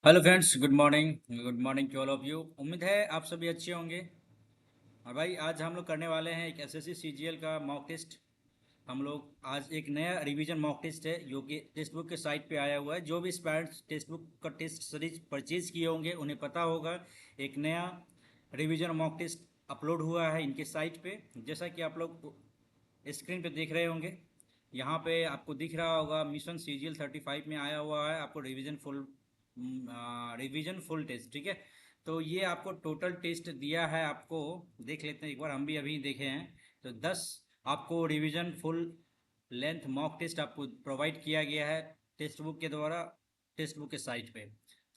Hello friends, good morning to all of you. उम्मीद है आप सभी अच्छे होंगे। और भाई आज हम लोग करने वाले हैं एक एसएससी सीजीएल का मॉक टेस्ट। हम लोग आज एक नया रिवीजन मॉक टेस्ट है जो कि टेक्स्ट बुक के साइट पे आया हुआ है। जो भी एस्पायर्स टेक्स्ट बुक का टेस्ट सीरीज परचेज किए होंगे उन्हें पता होगा एक नया रिवीजन मॉक टेस्ट अपलोड हुआ है इनके साइट पे। जैसा कि आप लोग स्क्रीन पे देख रहे होंगे, यहाँ पे आपको दिख रहा होगा मिशन सीजीएल 35 में आया हुआ है आपको रिवीजन फुल टेस्ट। ठीक है, तो ये आपको टोटल टेस्ट दिया है। आपको देख लेते हैं एक बार, हम भी अभी देखे हैं। तो 10 आपको revision full length mock test आपको प्रोवाइड किया गया है टेक्स्ट बुक के द्वारा, टेक्स्ट बुक के साइट पे।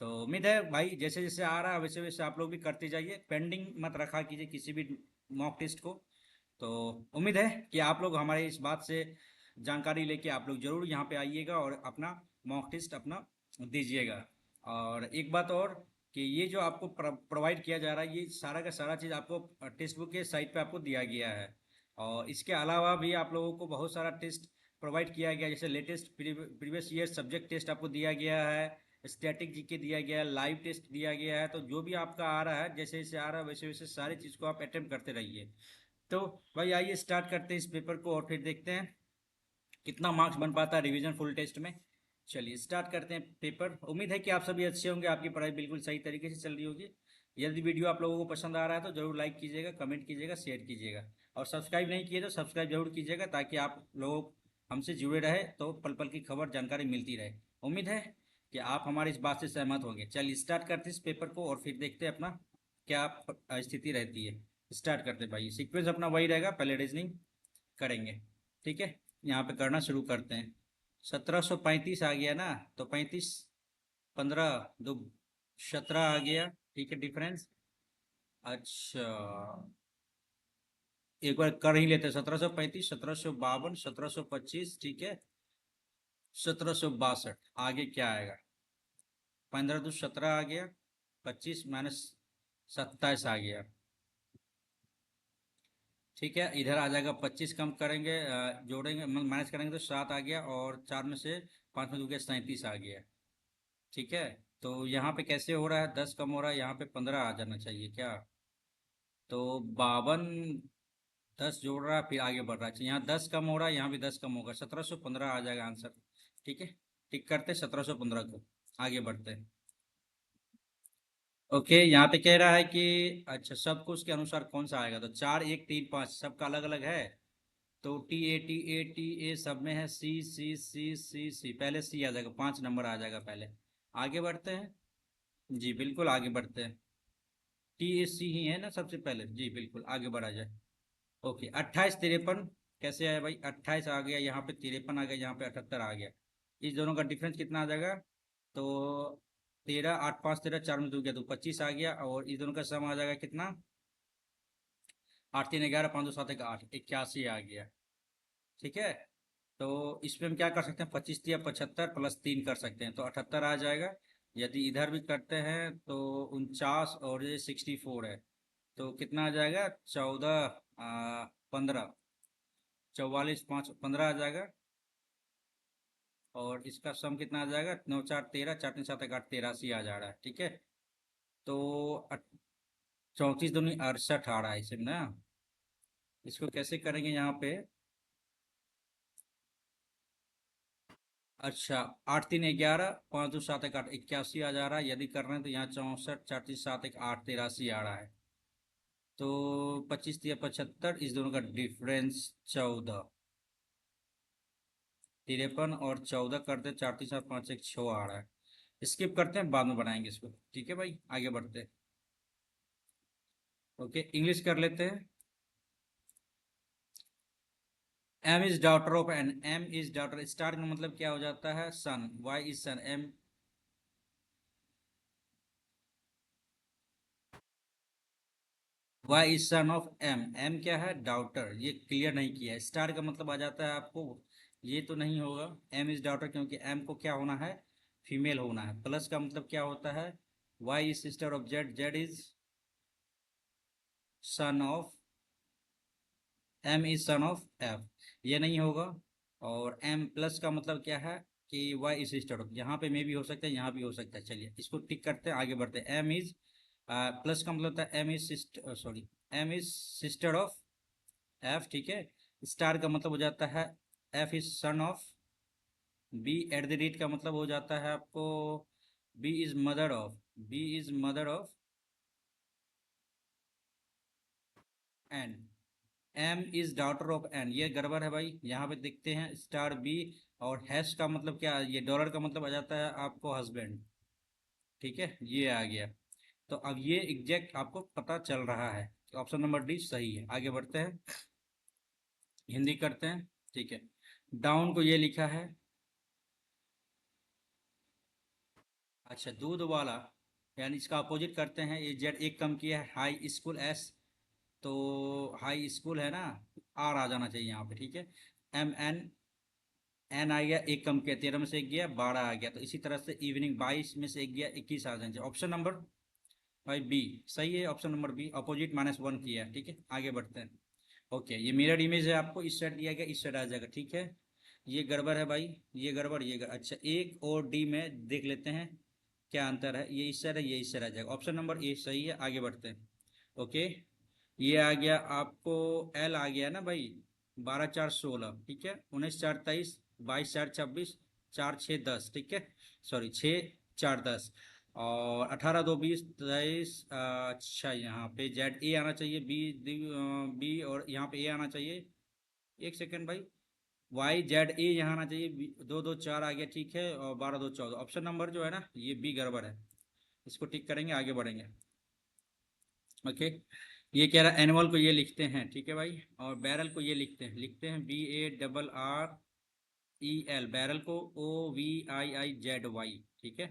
तो उम्मीद है भाई जैसे जैसे आ रहा है वैसे वैसे आप लोग भी करते जाइए, पेंडिंग मत रखा कीजिए किसी भी मॉक टेस्ट को। तो उम्मीद है कि आप लोग हमारे इस बात से जानकारी लेके आप लोग जरूर यहाँ पे आइएगा और अपना मॉक टेस्ट अपना दीजिएगा। और एक बात और कि ये जो आपको प्रोवाइड किया जा रहा है ये सारा का सारा चीज़ आपको टेक्स्ट बुक के साइट पे आपको दिया गया है। और इसके अलावा भी आप लोगों को बहुत सारा टेस्ट प्रोवाइड किया गया है, जैसे latest previous year subject test आपको दिया गया है, स्टैटिक जीके दिया गया है, लाइव टेस्ट दिया गया है। तो जो भी आपका आ रहा है जैसे जैसे आ रहा है वैसे वैसे सारी चीज़ को आप अटेम्प्ट करते रहिए। तो भाई आइए स्टार्ट करते हैं इस पेपर को और फिर देखते हैं कितना मार्क्स बन पाता है रिवीजन फुल टेस्ट में। चलिए स्टार्ट करते हैं पेपर। उम्मीद है कि आप सभी अच्छे होंगे, आपकी पढ़ाई बिल्कुल सही तरीके से चल रही होगी। यदि वीडियो आप लोगों को पसंद आ रहा है तो जरूर लाइक कीजिएगा, कमेंट कीजिएगा, शेयर कीजिएगा। और सब्सक्राइब नहीं किए तो सब्सक्राइब जरूर कीजिएगा ताकि आप लोग हमसे जुड़े रहे तो पल पल की खबर जानकारी मिलती रहे। उम्मीद है कि आप हमारी इस बात से सहमत होंगे। चलिए स्टार्ट करते हैं इस पेपर को और फिर देखते हैं अपना क्या स्थिति रहती है। स्टार्ट करते हैं भाई, सीक्वेंस अपना वही रहेगा, पहले रीजनिंग करेंगे। ठीक है, यहाँ पे करना शुरू करते हैं। 1735 आ गया ना, तो 35 15 दो 17 आ गया। ठीक है डिफरेंस। अच्छा, एक बार कर ही लेते हैं। 1735, 1752, 1725, ठीक है। 1762 आगे क्या आएगा? 15 दो 17 आ गया, 25 माइनस 27 आ गया। ठीक है, इधर आ जाएगा 25 कम करेंगे, जोड़ेंगे माइनस करेंगे तो 7 आ गया, और 4 में से 5 में 2 गया 37 आ गया। ठीक है, तो यहाँ पे कैसे हो रहा है? 10 कम हो रहा है, यहाँ पे 15 आ जाना चाहिए क्या? तो 52, 10 जोड़ रहा है फिर आगे बढ़ रहा है। यहाँ 10 कम हो रहा है, यहाँ भी 10 कम होगा, 1715 आ जाएगा आंसर। ठीक है, टिक करते 1715 को, आगे बढ़ते हैं। ओके, यहाँ पे कह रहा है कि अच्छा सबको उसके अनुसार कौन सा आएगा, तो 4 1 3 5 सबका अलग अलग है। तो टी ए सब में है सी सी सी सी सी, पहले सी आ जाएगा, 5 नंबर आ जाएगा पहले। आगे बढ़ते हैं, जी बिल्कुल आगे बढ़ते हैं। टी ए सी ही है ना सबसे पहले, जी बिल्कुल आगे बढ़ा जाए। ओके, 28 53 कैसे आया भाई? 28 आ गया, यहाँ पे 53 आ गया, यहाँ पे 78 आ गया। इस दोनों का डिफरेंस कितना आ जाएगा? तो 13 8 5 13, 4 में 2 गया तो 25 आ गया, और इस दोनों का सम आ जाएगा कितना? 8 3 11, 5 2 7 1 8, 81 आ गया। ठीक है, तो इसमें हम क्या कर सकते हैं? 25 या 75 प्लस 3 कर सकते हैं तो 78 आ जाएगा। यदि इधर भी करते हैं तो 49, और ये 64 है, तो कितना आ जाएगा? 14 15, 44 5 15 आ जाएगा। और इसका सम कितना आ जाएगा? 9 4 13, 4 3 7 1 8, 83 आ जा रहा है। ठीक है, तो 34 दूनी 68 आ रहा है इसमें ना। इसको कैसे करेंगे यहाँ पे? अच्छा, 8 3 11, 5 2 7 1 8, 81 आ जा रहा है। यदि कर रहे हैं तो यहाँ 64, 4 3 7 1 8, 83 आ रहा है। तो 25 या 75, इस दोनों का डिफरेंस 14, 53 और 14 करते 4 3 7 5 1 6 आ रहा है। स्किप करते हैं, बाद में बनाएंगे इसको। ठीक है भाई, आगे बढ़ते हैं। ओके, इंग्लिश कर लेते हैं। M is daughter of N, M is daughter, star का मतलब क्या हो जाता है? Son, Y is son, M. Y is son of M, M क्या है? डॉटर। ये क्लियर नहीं किया है। स्टार का मतलब आ जाता है आपको, ये तो नहीं होगा। एम इज डॉटर, क्योंकि एम को क्या होना है? फीमेल होना है। प्लस का मतलब क्या होता है? Y is sister of Z, Z is son of, M is son of F, ये नहीं होगा। और एम प्लस का मतलब क्या है? कि वाई इज सिस्टर ऑफ, यहाँ पे मे भी हो सकता है, यहाँ भी हो सकता है। चलिए इसको टिक करते हैं, आगे बढ़ते हैं। एम इज प्लस का मतलब होता है M is sister, sorry, M is sister of F, ठीक है। स्टार का मतलब हो जाता है F is son of B, at the rate का मतलब हो जाता है आपको B is mother of, B is mother of N, M is daughter of N. ये गड़बड़ है भाई, यहाँ पे देखते हैं स्टार बी, और हैश का मतलब क्या, ये डॉलर का मतलब आ जाता है आपको हस्बैंड, ठीक है, ये आ गया। तो अब ये एग्जैक्ट आपको पता चल रहा है, ऑप्शन नंबर डी सही है। आगे बढ़ते हैं, हिंदी करते हैं, ठीक है। डाउन को ये लिखा है, अच्छा दूध वाला, यानी इसका अपोजिट करते हैं, ये जेड एक कम किया है, हाई स्कूल एस, तो हाई स्कूल है ना, आर आ जाना चाहिए यहाँ पे, ठीक है। एम एन, एन आ गया, एक कम किया, 13 में से एक गया, 12 आ गया। तो इसी तरह से इवनिंग 22 में से एक गया, 21 आ जाना चाहिए। ऑप्शन नंबर भाई बी सही है, ऑप्शन नंबर बी, अपोजिट -1 किया है, ठीक है। आगे बढ़ते हैं। ओके, ये मिरर इमेज है, आपको इस साइड दिया गया, इस साइड आ जाएगा, ठीक है। ये गड़बड़ है भाई, ये गड़बड़, अच्छा एक और डी में देख लेते हैं क्या अंतर है। ये इस साइड है, ये इस साइड आ जाएगा, ऑप्शन नंबर ए सही है। आगे बढ़ते हैं। ओके, ये आ गया आपको, एल आ गया ना भाई, 12 4 16, ठीक है। 19 4 23, 22 4 26, 4 6 10, ठीक है, सॉरी 6 4 10, और 18 2 20 23, अच्छा यहाँ पे जेड ए आना चाहिए, बी बी, और यहाँ पे ए आना चाहिए, एक सेकेंड भाई, वाई जेड ए यहाँ आना चाहिए, 2 2 4 आ गया, ठीक है, और 12 2 14, ऑप्शन नंबर जो है ना ये बी गड़बड़ है, इसको टिक करेंगे, आगे बढ़ेंगे। ओके, ये कह रहा है एनिमल को ये लिखते हैं, ठीक है भाई, और बैरल को ये लिखते हैं BARREL, बैरल को OVIIZY, ठीक है।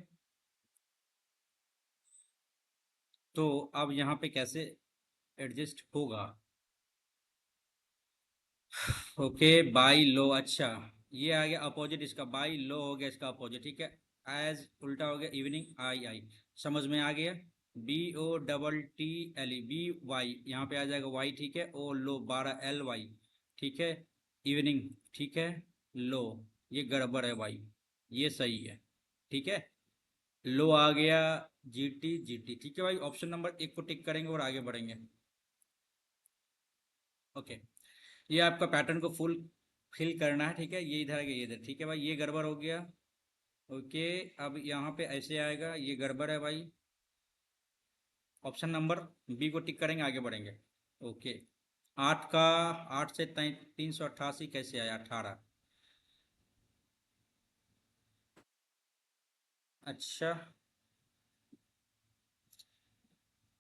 तो अब यहाँ पे कैसे एडजस्ट होगा, ओके, बाई लो, अच्छा ये आ गया अपोजिट, इसका बाई लो हो गया, इसका अपोजिट, ठीक है। एज उल्टा हो गया इवनिंग, आई आई, समझ में आ गया। BOTTLE, बी वाई, यहाँ पे आ जाएगा वाई, ठीक है। ओ लो 12LY, ठीक है। इवनिंग, ठीक है। लो, ये गड़बड़ है भाई, ये सही है, ठीक है। लो आ गया, GT, ठीक है भाई। ऑप्शन नंबर एक को टिक करेंगे और आगे बढ़ेंगे। ओके, ये आपका पैटर्न को फुल फिल करना है, ठीक है। ये इधर है, ये इधर, ठीक है भाई, ये गड़बड़ हो गया। ओके, अब यहाँ पे ऐसे आएगा, ये गड़बड़ है भाई। ऑप्शन नंबर बी को टिक करेंगे, आगे बढ़ेंगे। ओके, 8 से 388 कैसे आया, 18, अच्छा,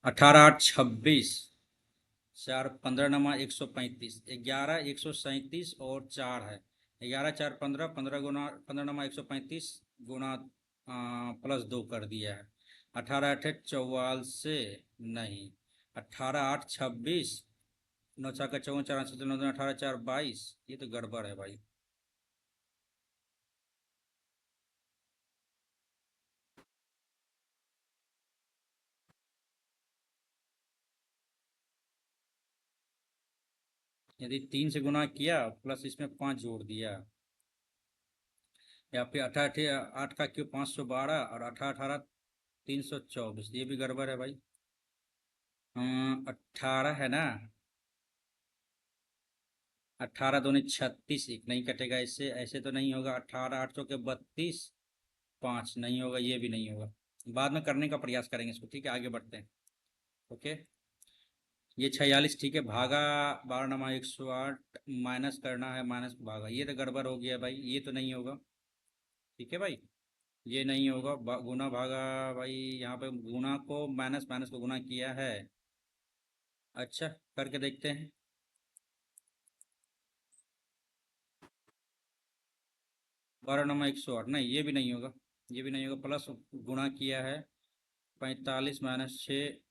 18 8 26, 4 15 135, 11 137 और 4 है, 11 4 15, 15 × 15 = 135 गुना +2 कर दिया है। 18 8 44, नहीं, 18 8 26, 9 4 54, 4 18 4 22, ये तो गड़बड़ है भाई। यदि 3 से गुना किया प्लस इसमें 5 जोड़ दिया, या फिर 8 8 का क्यूब 512, और 18 18 324, ये भी गड़बड़ है भाई। 18 है ना, 18 दूनी 36, एक नहीं कटेगा इससे, ऐसे तो नहीं होगा। 18 8 चौके 32, 5 नहीं होगा, ये भी नहीं होगा। बाद में करने का प्रयास करेंगे इसको, ठीक है। आगे बढ़ते हैं। ओके, ये 46, ठीक है, भागा 12 × 108, माइनस करना है, माइनस भागा, ये तो गड़बड़ हो गया भाई, ये तो नहीं होगा, ठीक है भाई, ये नहीं होगा। गुना भागा, भाई यहाँ पे गुना को माइनस, माइनस को गुना किया है, अच्छा करके देखते हैं। 12 × 108, नहीं ये भी नहीं होगा, ये भी नहीं होगा। प्लस गुणा किया है, 45 - 6,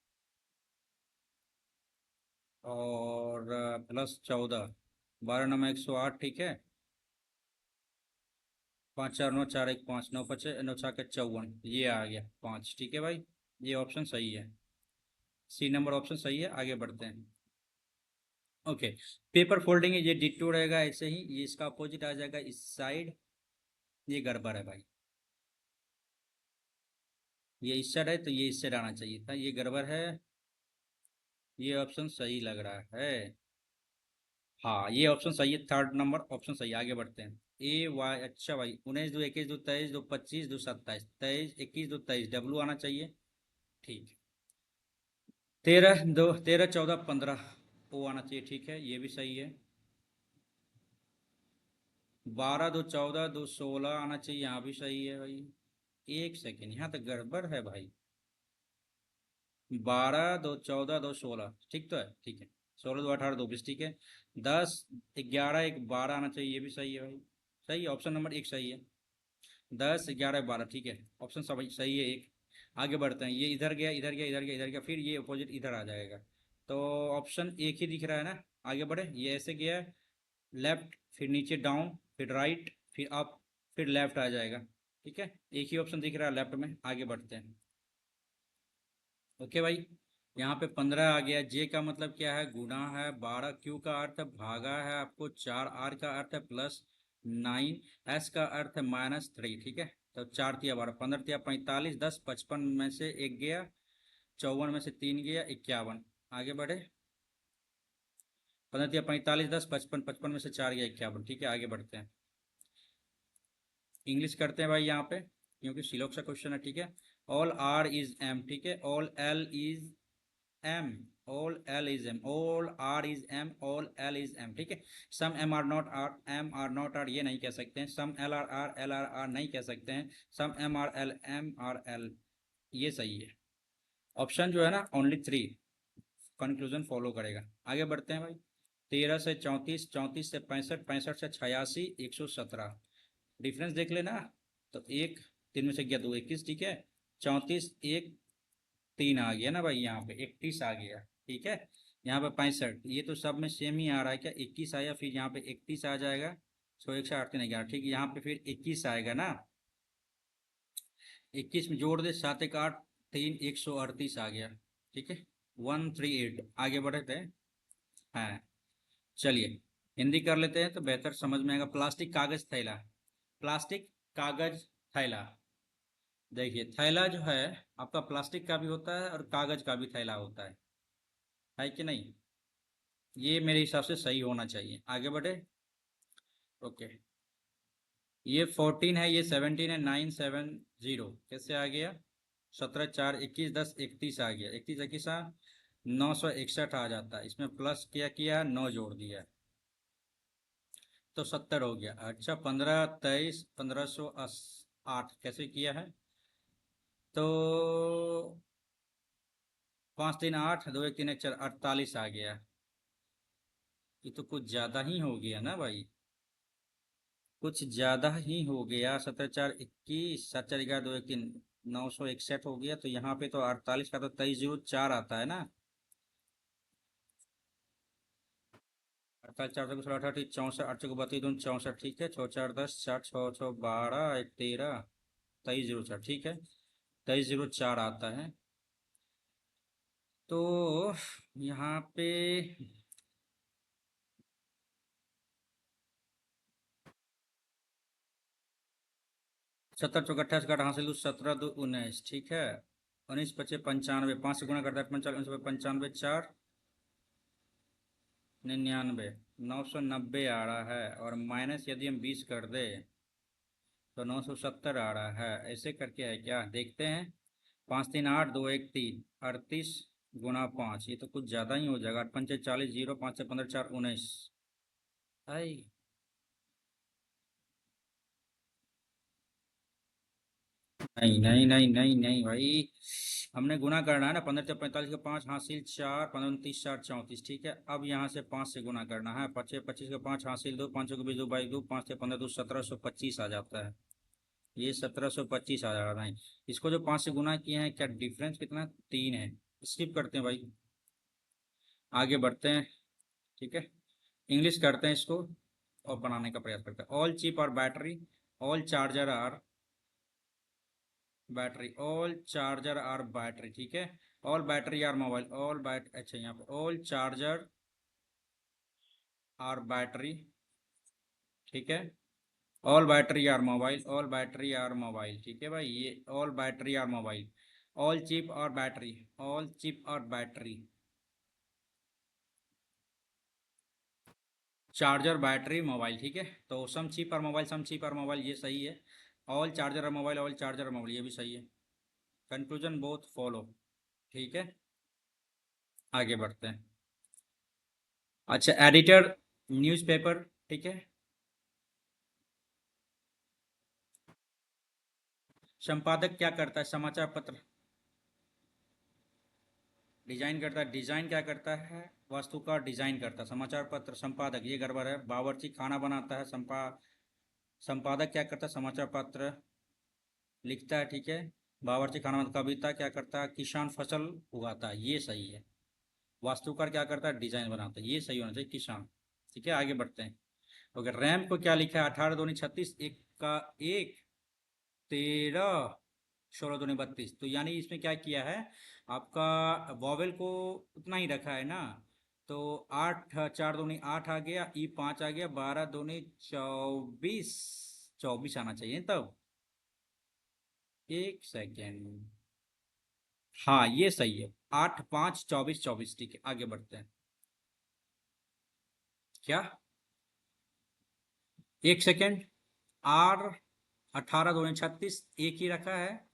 और +14, 12 × 108, ठीक है। 5 4 9 4 1 5, 9 5 9 6 54, ये आ गया 5, ठीक है भाई, ये ऑप्शन सही है, सी नंबर ऑप्शन सही है। आगे बढ़ते हैं। ओके, पेपर फोल्डिंग ये डिटो रहेगा, ऐसे ही ये इसका अपोजिट आ जाएगा इस साइड, ये गड़बड़ है भाई। ये इस साइड है तो ये इस साइड आना चाहिए था, ये गड़बड़ है। ये ऑप्शन सही लग रहा है। हाँ ये ऑप्शन सही है, थर्ड नंबर ऑप्शन सही है। आगे बढ़ते हैं। ए वाई, अच्छा भाई, 19 2 21 2 23 2 27 23 21 2 23 डब्लू आना चाहिए। ठीक है। 13 14 ओ आना चाहिए, ठीक है, ये भी सही है। 12 2 14 2 16 आना चाहिए, यहाँ भी सही है भाई। एक सेकेंड, यहाँ तक गड़बड़ है भाई। 12 2 14 2 16 ठीक तो है, ठीक है। 16 2 18 2 20 ठीक है। 10 11 1 12 आना चाहिए, ये भी सही है भाई। सही है, ऑप्शन नंबर एक सही है। 10 11 12 ठीक है, ऑप्शन सही सही है एक। आगे बढ़ते हैं। ये इधर गया इधर गया इधर गया इधर गया, फिर ये अपोजिट इधर आ जाएगा। तो ऑप्शन एक ही दिख रहा है ना। आगे बढ़े, ये ऐसे गया, लेफ्ट फिर नीचे डाउन फिर राइट फिर अप फिर लेफ्ट आ जाएगा। ठीक है, एक ही ऑप्शन दिख रहा है लेफ्ट में। आगे बढ़ते हैं। ओके भाई। यहाँ पे 15 आ गया। जे का मतलब क्या है, गुना है। 12 क्यू का अर्थ है भागा है आपको। 4 आर का अर्थ है प्लस 9। एस का अर्थ है -3, ठीक है। तो 4 तिया 12, 15 तिया 45, 10 55 में से एक गया, 54 में से 3 गया, 51। आगे बढ़े। 15 तिया 45, 10 55, 55 में से 4 गया 51, ठीक है। आगे बढ़ते हैं। इंग्लिश करते हैं भाई यहाँ पे, क्योंकि सिलोक का क्वेश्चन है, ठीक है। ऑल आर इज एम, ठीक है। All L is M, all L is M, all R is M, all L is M, ठीक है। Some M are not R, M are not R, ये नहीं कह सकते हैं। Some L are R, L are R नहीं कह सकते हैं। Some M are L, M are L, ये सही है। ऑप्शन जो है ना ओनली 3 कंक्लूजन फॉलो करेगा। आगे बढ़ते हैं भाई। 13 से 34, 34 से 65, 65 से 86, 117। डिफरेंस देख लेना। तो एक, 3 में से गया 2 21, ठीक है। 34 1 3 आ गया ना भाई, यहाँ पे 31 आ गया, ठीक है। यहाँ पे 65, ये तो सब में सेम ही आ रहा है क्या। 21 आया, फिर यहाँ पे 31 आ जाएगा। 100 108 3 11, ठीक है। यहाँ पे फिर 21 आएगा ना। 21 में जोड़ दे, 7 1 8 3, 138 आ गया, ठीक है। 138। आगे बढ़े थे। हाँ, चलिए हिंदी कर लेते हैं तो बेहतर समझ में आएगा। प्लास्टिक कागज थैला, प्लास्टिक कागज थैला। देखिए थैला जो है आपका प्लास्टिक का भी होता है और कागज का भी थैला होता है कि नहीं। ये मेरे हिसाब से सही होना चाहिए। आगे बढ़े। ओके। ये 14 है, ये 17 है। 9 7 0 कैसे आ गया। 17 4 21 10 31 आ गया। 31 21 961 आ जाता है। इसमें प्लस क्या किया, 9 जोड़ दिया तो 70 हो गया। अच्छा 15 23 1508 कैसे किया है। तो 5 3 8 2 1 3 1 4 48 आ गया। ये तो कुछ ज्यादा ही हो गया ना भाई, कुछ ज्यादा ही हो गया। 17 4 21, 7 4 11 2 1 3, 961 हो गया। तो यहाँ पे तो 48 का तो 23 0 4 आता है ना। 48 4 16 18 64, 8 को 32 दून 64, ठीक है। 6 4 10 4 6 6 12 1 13, 23 0 4, ठीक है। 23 0 4 आता है। तो यहाँ पे 70 चौक 28 का हासिल 17 2 19, ठीक है। 19 25 95, 5 से गुणा करता है 45, 95 4 99, 990 आ रहा है। और माइनस यदि हम 20 कर दे तो 970 आ रहा है। ऐसे करके है क्या, देखते हैं। 5 3 8 2 1 3, 38 गुणा 5, ये तो कुछ ज़्यादा ही हो जाएगा। 8 5 40 0, 5 से 15 4 19। आई, नहीं नहीं नहीं नहीं नहीं भाई, हमने गुना करना है ना। 15 4 45 का 5 हासिल 4, 15 29 4 34, ठीक है। अब यहाँ से 5 से गुना करना है। 5 25 का 5 हासिल 2, 5 को 20 2 22 2, 5 से 15 2 1725 आ जाता है। ये 1725 आ जा रहा है। इसको जो 5 से गुना किए हैं, क्या डिफरेंस कितना, 3 है। स्किप करते हैं भाई, आगे बढ़ते हैं, ठीक है। इंग्लिश करते हैं इसको और बनाने का प्रयास करते हैं। ऑल चिप और battery, all charger are battery, all charger are battery, ठीक है। All battery are mobile, all bat, अच्छा यहाँ पे ऑल चार्जर आर बैटरी, ठीक है। All battery are mobile, all battery are mobile, ठीक है भाई, ये all battery are mobile, all chip और बैटरी, ऑल चिप और बैटरी, चार्जर बैटरी मोबाइल, ठीक है। तो सम चिप और मोबाइल, सम चिप और मोबाइल, ये सही है। ऑल चार्जर और मोबाइल, ऑल चार्जर और मोबाइल, ये भी सही है। कंक्लूजन बोथ फॉलो, ठीक है। आगे बढ़ते हैं। अच्छा, एडिटर न्यूज़पेपर, ठीक है। संपादक क्या करता है, समाचार पत्र डिजाइन करता है, डिजाइन क्या करता है, वस्तु का डिजाइन करता है। समाचार पत्र संपादक, ये गड़बड़ है। बावर्ची खाना बनाता है, संपादक क्या करता है, समाचार पत्र लिखता है, ठीक है। बावर्ची खाना बनाता, कविता क्या करता है, किसान फसल उगाता है, ये सही है। वास्तुकार क्या करता है, डिजाइन बनाता है, ये सही होना चाहिए, किसान, ठीक है। आगे बढ़ते हैं। ओके, रैम को क्या लिखा है, 18 दूनी 36, एक का एक, 13, 16 दूनी 32। तो यानी इसमें क्या किया है, आपका वॉवेल को उतना ही रखा है ना। तो 8, 4 दूनी 8 आ गया, ई 5 आ गया, 12 दूनी 24, 24 आना चाहिए तब। एक सेकेंड, हाँ ये सही है, 8, 5, 24, 24, ठीक है। आगे बढ़ते हैं। क्या, एक सेकेंड, आर 18 दूनी 36, एक ही रखा है।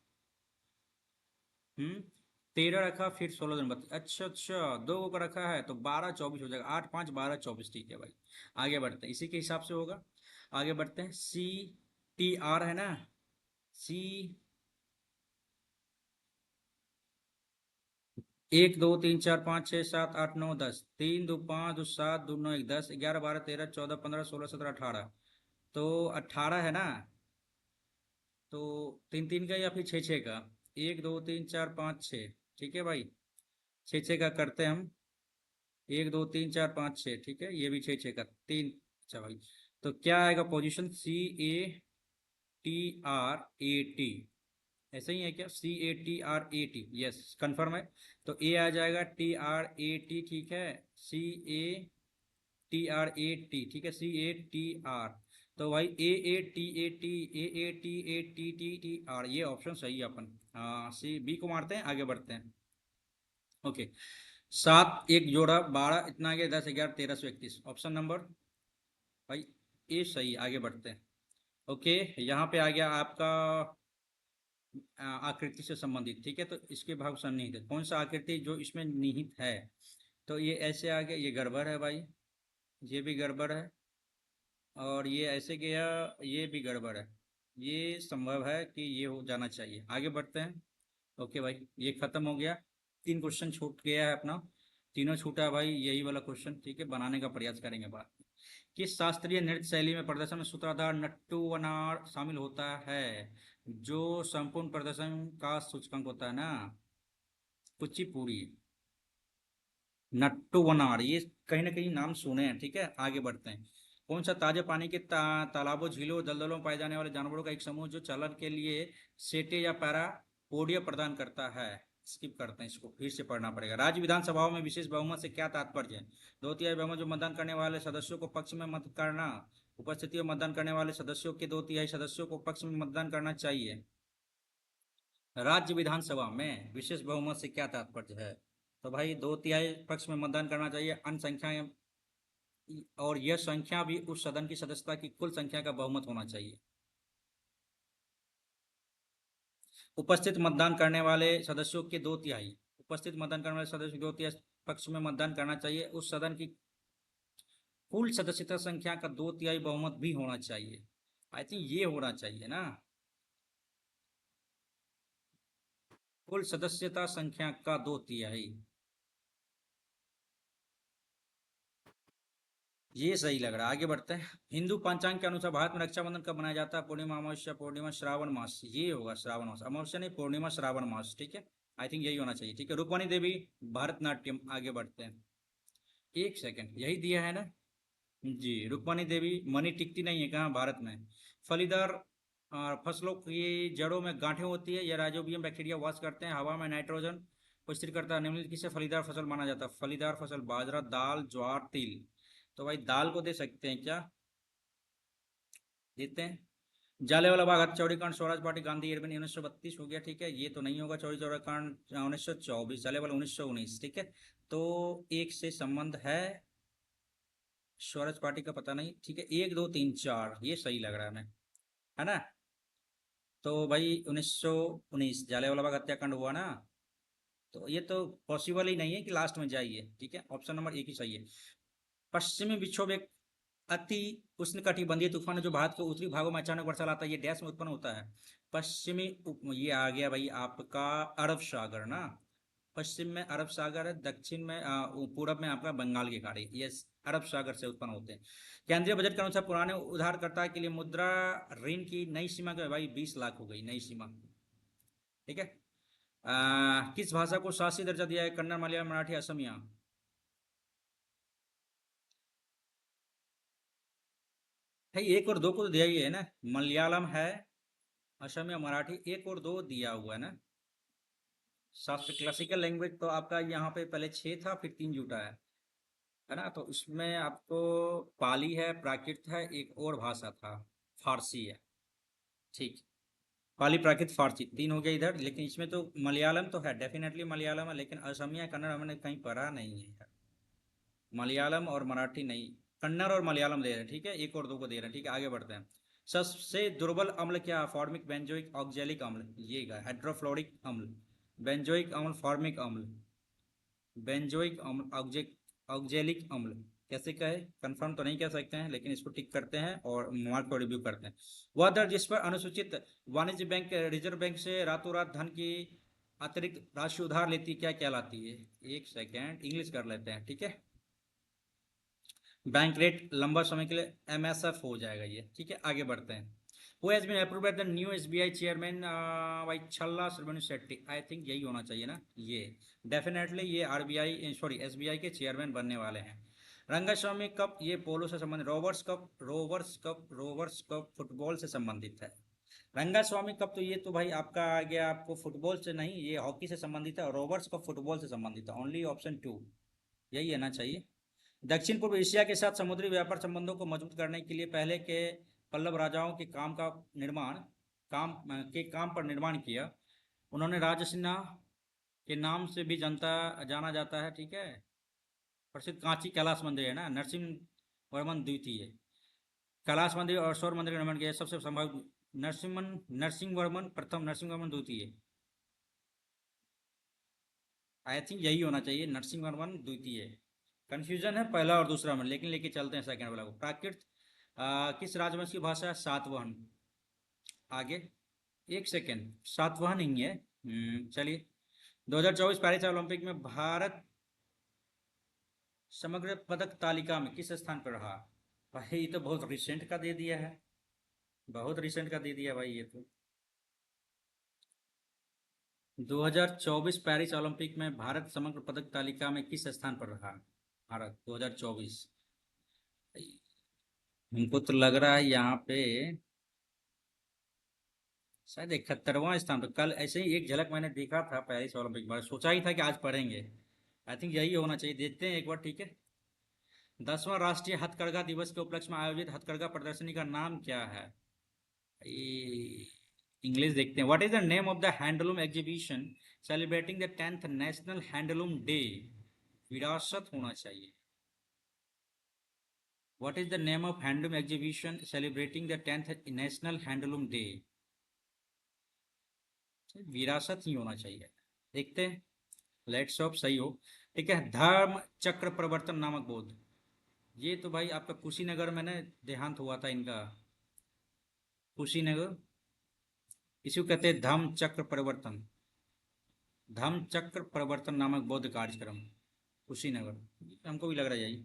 13 रखा, फिर 16 दूनी 32, अच्छा अच्छा, दो को रखा है, तो 12, 24 हो जाएगा, 8, 5, 12, 24, ठीक है भाई। आगे बढ़ते हैं, इसी के हिसाब से होगा। आगे बढ़ते हैं, CTR है ना, सी, 1, 2, 3, 4, 5, 6, 7, 8, 9, 10, 3, 2, 5, 2, 7, 2, 9, 1, 10, 11, 12, 13, 14, 15, 16, 17, 18। तो 18 है ना, तो तीन तीन का या फिर छः छः का, 1, 2, 3, 4, 5, 6, ठीक है भाई। छः छः का करते हैं हम, 1, 2, 3, 4, 5, 6, ठीक है, ये भी छः छः का तीन। अच्छा भाई, तो क्या आएगा पोजीशन, CATRAT, ऐसा ही है क्या, CATRAT, यस कंफर्म है। तो ए आ जाएगा, TRAT, ठीक है। CATRAT, ठीक है, CATR। तो भाई AATAT, AATATTTR, ये ऑप्शन सही है अपन, हाँ सी बी को मारते हैं। आगे बढ़ते हैं। ओके, 7, 1 जोड़ा 12, इतना आ गया, 10, 11, 13, 131, ऑप्शन नंबर भाई ए सही। आगे बढ़ते हैं। ओके, यहाँ पे आ गया आपका आकृति से संबंधित, ठीक है। तो इसके भाव सन्निहित है, कौन सा आकृति जो इसमें निहित है। तो ये ऐसे आ गया, ये गड़बड़ है भाई, ये भी गड़बड़ है, और ये ऐसे गया, ये भी गड़बड़ है। ये संभव है कि ये हो जाना चाहिए। आगे बढ़ते हैं। ओके भाई, ये खत्म हो गया, 3 क्वेश्चन छूट गया है अपना, तीनों छूटा है भाई, यही वाला क्वेश्चन, ठीक है, बनाने का प्रयास करेंगे बाद में। किस शास्त्रीय नृत्य शैली में प्रदर्शन में सूत्रधार नट्टू वनार शामिल होता है, जो संपूर्ण प्रदर्शन का सूचकांक होता है ना, कुचिपुड़ी, नट्टू वनार, ये कहीं ना कहीं नाम सुने हैं, ठीक है। आगे बढ़ते हैं। कौन सा ताजे पानी के तालाबों, झीलों, दलदलों में पाए जाने वाले जानवरों का एक समूह जो चालन के लिए सेटे या पैरा पोडिया प्रदान करता है। स्किप करते हैं, इसको फिर से पढ़ना पड़ेगा। राज्य विधानसभाओं में विशेष बहुमत से क्या तात्पर्य है, 2/3 बहुमत जो मतदान करने वाले सदस्यों को पक्ष में मत करना, उपस्थिति में मतदान करने वाले सदस्यों के 2/3 सदस्यों को पक्ष में मतदान करना चाहिए। राज्य विधानसभा में विशेष बहुमत से क्या तात्पर्य है, तो भाई 2/3 पक्ष में मतदान करना चाहिए, अन्य संख्या, और यह संख्या भी उस सदन की सदस्यता की कुल संख्या का बहुमत होना चाहिए। उपस्थित मतदान करने वाले सदस्यों के 2/3, उपस्थित मतदान करने वाले सदस्यों के 2/3 पक्ष में मतदान करना चाहिए, उस सदन की कुल सदस्यता संख्या का 2/3 बहुमत भी होना चाहिए। आई थिंक ये होना चाहिए ना, कुल सदस्यता संख्या का 2/3। ये सही लग रहा है। आगे बढ़ते हैं। हिंदू पंचांग के अनुसार भारत में रक्षाबंधन कब मनाया जाता है, पूर्णिमा, अमावस्या, पूर्णिमा, श्रावण मास, ये होगा श्रावण मास, अमावस्या नहीं, पूर्णिमा, श्रावण मास, ठीक है। आई थिंक यही होना चाहिए, ठीक है। रुक्मणी देवी, भरतनाट्यम। आगे बढ़ते हैं। एक सेकंड, यही दिया है ना जी, रुक्मणी देवी, मणि टिकती नहीं है कहाँ, भारत में। फलीदार फसलों की जड़ों में गांठें होती है, यह राइजोबियम बैक्टीरिया वास करते हैं, हवा में नाइट्रोजन को स्थिर करता है। निम्नलिखित किसे फलीदार फसल माना जाता है, फलीदार फसल, बाजरा, दाल, ज्वार, तिल। तो भाई दाल को दे सकते हैं क्या, देखते हैं। जालियांवाला बाग हत्याकांड, चौड़ीकांड, स्वराज पार्टी, गांधी एयरबैन 1932 हो गया, ठीक है। ये तो नहीं होगा। चौरी चौरा कांड 1924, जालियांवाला 1919, ठीक है। तो एक से संबंध है, स्वराज पार्टी का पता नहीं, ठीक है। 1 2 3 4 ये सही लग रहा है हमें, है ना। तो भाई 1919 जालियांवाला बाग हत्याकांड हुआ ना, तो ये तो पॉसिबल ही नहीं है कि लास्ट में जाइए, ठीक है। ऑप्शन नंबर एक ही सही है। पश्चिमी विक्षोभ एक अति उष्णकटिबंधीय तूफान है जो भारत के उत्तरी भागों में अचानक वर्षा लाता है। ये डैश में उत्पन्न होता है। ये आ गया भाई आपका अरब सागर ना। पश्चिम में अरब सागर है, दक्षिण में पूरब में आपका बंगाल की खाड़ी, ये अरब सागर से उत्पन्न होते हैं। केंद्रीय बजट के अनुसार पुराने उधारकर्ता के लिए मुद्रा ऋण की नई सीमा क्या है भाई? 20 लाख हो गई नई सीमा, ठीक है। किस भाषा को शास्त्रीय दर्जा दिया है? कन्नड़, मलयालम, मराठी, असमिया। भाई एक और दो को तो दिया ही है ना। मलयालम है, असमिया, मराठी, एक और दो दिया हुआ है ना। शास्त्र क्लासिकल लैंग्वेज तो आपका यहाँ पे पहले 6 था, फिर 3 जुटा है ना। तो इसमें आपको पाली है, प्राकृत है, एक और भाषा था, फारसी है, ठीक। पाली, प्राकृत, फारसी, 3 हो गया इधर। लेकिन इसमें तो मलयालम तो है, डेफिनेटली मलयालम है, लेकिन असमिया कन्नड़ हमने कहीं पढ़ा नहीं है यार। मलयालम और मराठी नहीं, कन्नड़ और मलयालम दे रहे हैं, ठीक है। एक और दो को दे रहे हैं, ठीक है। आगे बढ़ते हैं। सबसे दुर्बल अम्ल क्या? फॉर्मिक, बेंजोइक, ऑक्जेलिक अम्ल। ये हाइड्रोफ्लोरिक अम्ल, बेंजोइक अम्ल, फॉर्मिक अम्ल, बेंजोइक अम्ल, ऑक्जेलिक अम्ल। कैसे कहे, कंफर्म तो नहीं कह सकते हैं, लेकिन इसको टिक करते हैं और मार्क को रिव्यू करते हैं। वह दर जिस पर अनुसूचित वाणिज्य बैंक रिजर्व बैंक से रातों रात धन की अतिरिक्त राशि उधार लेती क्या कहलाती है? एक सेकेंड, इंग्लिश कर लेते हैं, ठीक है। बैंक रेट लंबा समय के लिए एमएसएफ हो जाएगा ये, ठीक है। आगे बढ़ते हैं। Who has been approved as the new SBI chairman? भाई छल्ला सुब्रमण्यम शेट्टी, आई थिंक यही होना चाहिए ना ये। डेफिनेटली ये आरबीआई सॉरी एसबीआई के चेयरमैन बनने वाले हैं। रंगास्वामी कप, ये पोलो से संबंधित। रोवर्स कप फुटबॉल से संबंधित है। रंगास्वामी कप तो ये तो भाई आपका आ गया, आपको फुटबॉल से नहीं, ये हॉकी से संबंधित है। और रोवर्स कप फुटबॉल से संबंधित है। ओनली ऑप्शन 2 यही है ना चाहिए। दक्षिण पूर्व एशिया के साथ समुद्री व्यापार संबंधों को मजबूत करने के लिए पहले के पल्लव राजाओं के काम पर निर्माण किया। उन्होंने राजसिन्हा के नाम से भी जनता जाना जाता है, ठीक है। प्रसिद्ध कांची कैलाश मंदिर है ना, नरसिंह वर्मन द्वितीय। कैलाश मंदिर और स्वर्ण मंदिर का निर्माण किया सबसे संभव। नरसिंह वर्मन प्रथम, नरसिंह वर्मन द्वितीय। आई थिंक यही होना चाहिए, नरसिंह वर्मन द्वितीय। कंफ्यूजन है पहला और दूसरा में, लेकिन लेके चलते हैं सेकंड वाला को। प्राकृत किस राजवंश की भाषा है? सातवाहन। आगे एक सेकंड, सातवाहन नहीं है। चलिए। 2024 पेरिस ओलंपिक में भारत समग्र पदक तालिका में किस स्थान पर रहा? भाई ये तो बहुत रिसेंट का दे दिया है, बहुत रिसेंट का दे दिया भाई ये तो। 2024 पेरिस ओलंपिक में भारत समग्र पदक तालिका में किस स्थान पर रहा? भारत 2024, हमको तो लग रहा है यहाँ पे शायद 71वां स्थान पर। कल ऐसे ही एक झलक मैंने देखा था पेरिस ओलंपिक में, सोचा ही था कि आज पढ़ेंगे। आई थिंक यही होना चाहिए, देखते हैं एक बार, ठीक है। 10वां राष्ट्रीय हथकरघा दिवस के उपलक्ष्य में आयोजित हथकरघा प्रदर्शनी का नाम क्या है? इंग्लिश देखते हैं। What is the name of the handloom exhibition celebrating the 10th national handloom day? विरासत होना चाहिए। What is the name of handloom exhibition celebrating the 10th national handloom day? विरासत ही होना चाहिए, देखते हैं। लेट्स ऑफ सही हो, ठीक है। धर्म चक्र प्रवर्तन नामक बौद्ध, ये तो भाई आपका कुशीनगर में ना देहांत हुआ था इनका। कुशीनगर, इसी को कहते हैं धम्म चक्र परिवर्तन। धम्म चक्र प्रवर्तन नामक बौद्ध कार्यक्रम, कुशीनगर, हमको भी लग रहा है यही।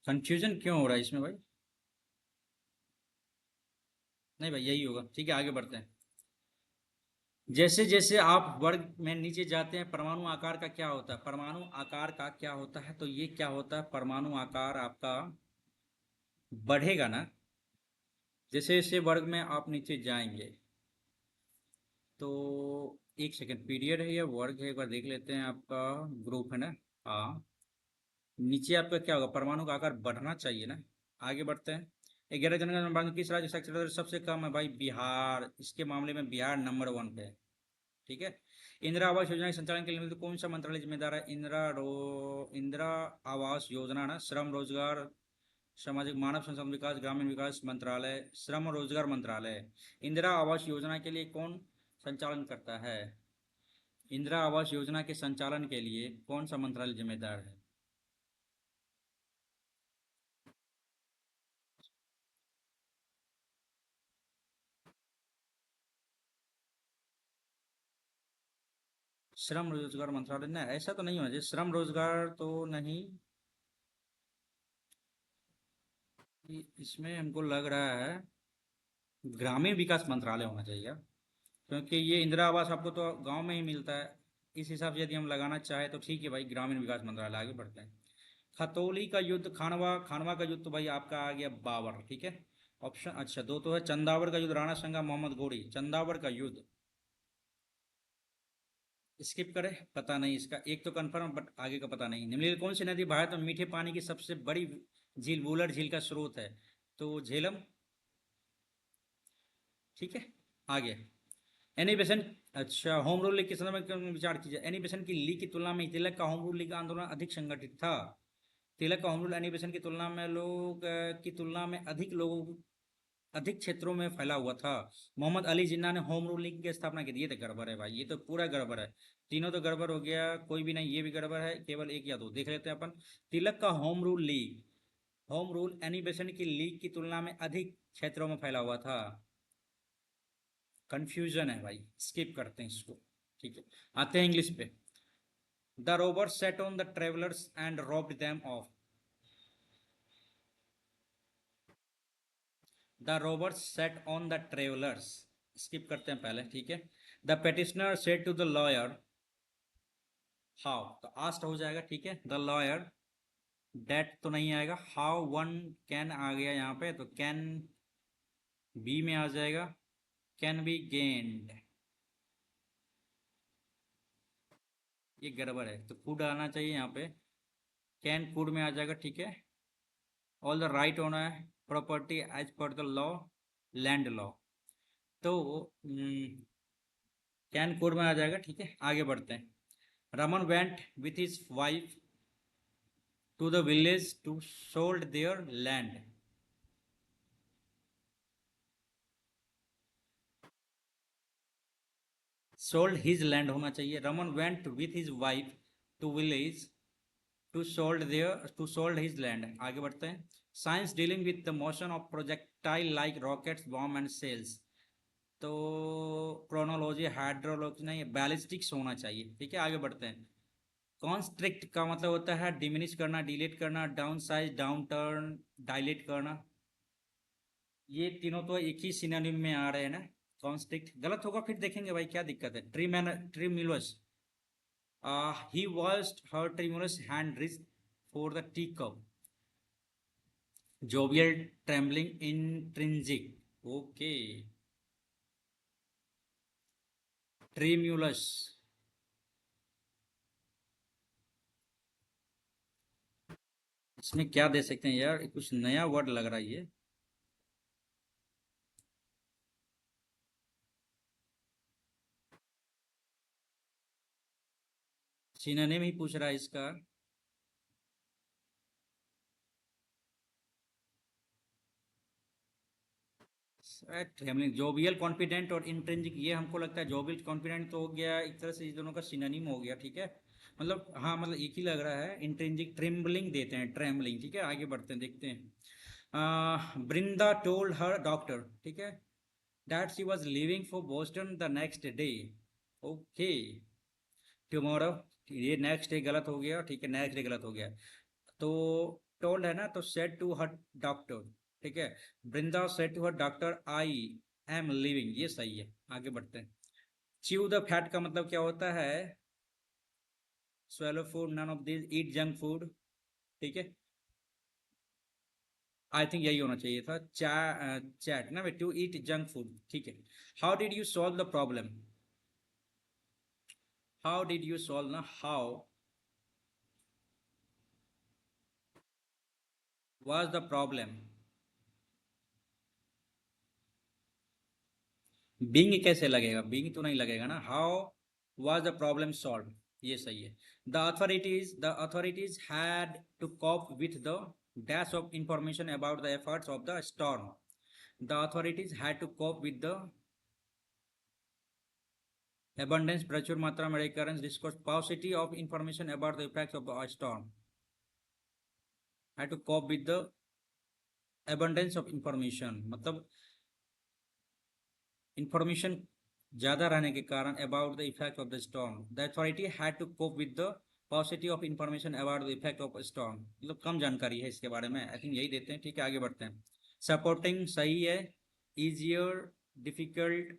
कंफ्यूजन क्यों हो रहा है इसमें भाई? नहीं भाई यही होगा, ठीक है। आगे बढ़ते हैं। जैसे जैसे आप वर्ग में नीचे जाते हैं, परमाणु आकार का क्या होता है? परमाणु आकार का क्या होता है? तो ये क्या होता है, परमाणु आकार आपका बढ़ेगा ना जैसे जैसे वर्ग में आप नीचे जाएंगे। तो एक सेकंड, पीरियड है या वर्ग है, एक बार देख लेते हैं। आपका ग्रुप है ना, हाँ। नीचे आपका क्या होगा, परमाणु का आकार बढ़ना चाहिए ना। आगे बढ़ते हैं। 11 जनगणना में किस राज्य साक्षरता दर सबसे कम है भाई, बिहार। इसके मामले में बिहार नंबर 1 पे है। ठीक है। इंदिरा आवास योजना के संचालन के लिए तो कौन सा मंत्रालय जिम्मेदार है, इंदिरा आवास योजना ना, श्रम रोजगार सामाजिक मानव संसाधन विकास ग्रामीण विकास मंत्रालय, श्रम रोजगार मंत्रालय। इंदिरा आवास योजना के लिए कौन संचालन करता है, इंदिरा आवास योजना के संचालन के लिए कौन सा मंत्रालय जिम्मेदार है। श्रम रोजगार मंत्रालय ना, ऐसा तो नहीं होना चाहिए, श्रम रोजगार तो नहीं। इसमें हमको लग रहा है ग्रामीण विकास मंत्रालय होना चाहिए, क्योंकि ये इंदिरा आवास आपको तो गांव में ही मिलता है। इस हिसाब से यदि हम लगाना चाहें तो ठीक है भाई, ग्रामीण विकास मंत्रालय। आगे बढ़ते हैं। खतौली का युद्ध, खानवा, खानवा का युद्ध तो भाई आपका आ गया बाबर। ठीक है। ऑप्शन अच्छा दो तो है, चंदावर का युद्ध, राणा संगा, मोहम्मद घोड़ी। चंदावर का युद्ध स्किप करें, पता नहीं इसका, एक तो कंफर्म बट आगे का पता नहीं। निम्नलिखित कौन सी नदी भारत में मीठे पानी की सबसे बड़ी झील वुलर झील का स्रोत है, तो झेलम। ठीक है। आगे एनी बेसेंट, अच्छा होम रूल लीग के संदर्भ में विचार कीजिए। एनी बेसेंट की लीग की तुलना में तिलक का होम रूल लीग आंदोलन अधिक संगठित था। तिलक का होम रूल एनी बेसेंट की तुलना में की तुलना में अधिक लोगों, अधिक क्षेत्रों में फैला हुआ था। मोहम्मद अली जिन्ना ने होम रूल लीग की स्थापना की थी। ये तो गड़बड़ है भाई, ये तो पूरा गड़बड़ है। तीनों तो गड़बड़ हो गया, कोई भी नहीं, ये भी गड़बड़ है, केवल एक या दो देख लेते हैं अपन। तिलक का home rule league, home rule Annie Besant की लीग की तुलना में अधिक क्षेत्रों में फैला हुआ था। कंफ्यूजन है भाई, स्किप करते हैं इसको। ठीक है। आते हैं इंग्लिश पे। The robber set on the travellers and robbed them off. The robber set on the travellers, skip करते हैं पहले। ठीक है। The petitioner said to the lawyer how, तो आस्ट हो जाएगा। ठीक है। द लॉयर, डेट तो नहीं आएगा। हाउ वन कैन आ गया यहाँ पे, तो कैन बी में आ जाएगा, कैन बी गेन्ड। ये गड़बड़ है, तो कुड आना चाहिए यहाँ पे, कैन कुड में आ जाएगा। ठीक है। ऑल द राइट होना है, property as per the law, land law. तो कैन कोड में आ जाएगा। ठीक है। आगे बढ़ते हैं। Raman went with his wife to the village to sold their land. Sold his land होना चाहिए। Raman went with his wife to village to sold their, to sold his land. आगे बढ़ते हैं। Science dealing with the motion of projectile like rockets bomb and shells, तो chronology hydrology नहीं, ballistics होना चाहिए। ठीक है। आगे बढ़ते हैं। कॉन्स्ट्रिक्ट का मतलब होता है डिमिनिश करना, डिलीट करना, down size, down turn, dilate करना। ये तीनों तो एक ही सिनोनिम में आ रहे हैं ना। कॉन्स्ट्रिक्ट गलत होगा, फिर देखेंगे भाई क्या दिक्कत है। Tremulous, he washed her tremulous hand wrist for the tea cup. Jovial, trembling, intrinsic. Okay. Tremulous. इसमें क्या दे सकते हैं यार, कुछ नया वर्ड लग रहा है ये। सिनोनिम ही पूछ रहा है इसका। ट्रेवलिंग, जोवियल कॉन्फिडेंट और इंट्रिंसिक, ये हमको लगता है जोवियल कॉन्फिडेंट तो हो गया एक तरह से, इस दोनों का सिनोनिम हो गया। ठीक है। मतलब हाँ, मतलब एक ही लग रहा है। इंट्रिंसिक ट्रिम्बलिंग देते हैं, ट्रेम्बलिंग। ठीक है। आगे बढ़ते हैं, देखते हैं। ब्रिंदा टोल्ड हर डॉक्टर, ठीक है, that she was leaving for Boston the next day. Okay. Tomorrow, ये नेक्स्ट डे गलत हो गया। ठीक है। नेक्स्ट डे गलत हो गया। तो टोल्ड है ना, तो सेड टू हर डॉक्टर। ठीक है। Vrinda said to her doctor I am living, ये सही है। आगे बढ़ते हैं। च्यू द फैट का मतलब क्या होता है, swallow food, none of this, eat junk food. ठीक है। आई थिंक यही होना चाहिए था, चैट ना, टू ईट जंक फूड। ठीक है। How did you solve the problem, how did you solve ना, how was the problem. being कैसे लगेगा, being तो नहीं लगेगा ना. how was the problem solved, ये सही है. The authorities had to cope with the dash of information about the efforts of the storm. The authorities had to cope with the abundance, प्रचुर मात्रा में recurrence, discourse, paucity of information about the effects of the storm. Had to cope with the abundance of information, मतलब information ज़्यादा रहने के कारण about the effect of the storm. The authority had to cope with the paucity of information about the effect of a storm. मतलब कम जानकारी है इसके बारे में. आई थिंक यही देते हैं. ठीक है, आगे बढ़ते हैं. सपोर्टिंग सही है. easier, difficult,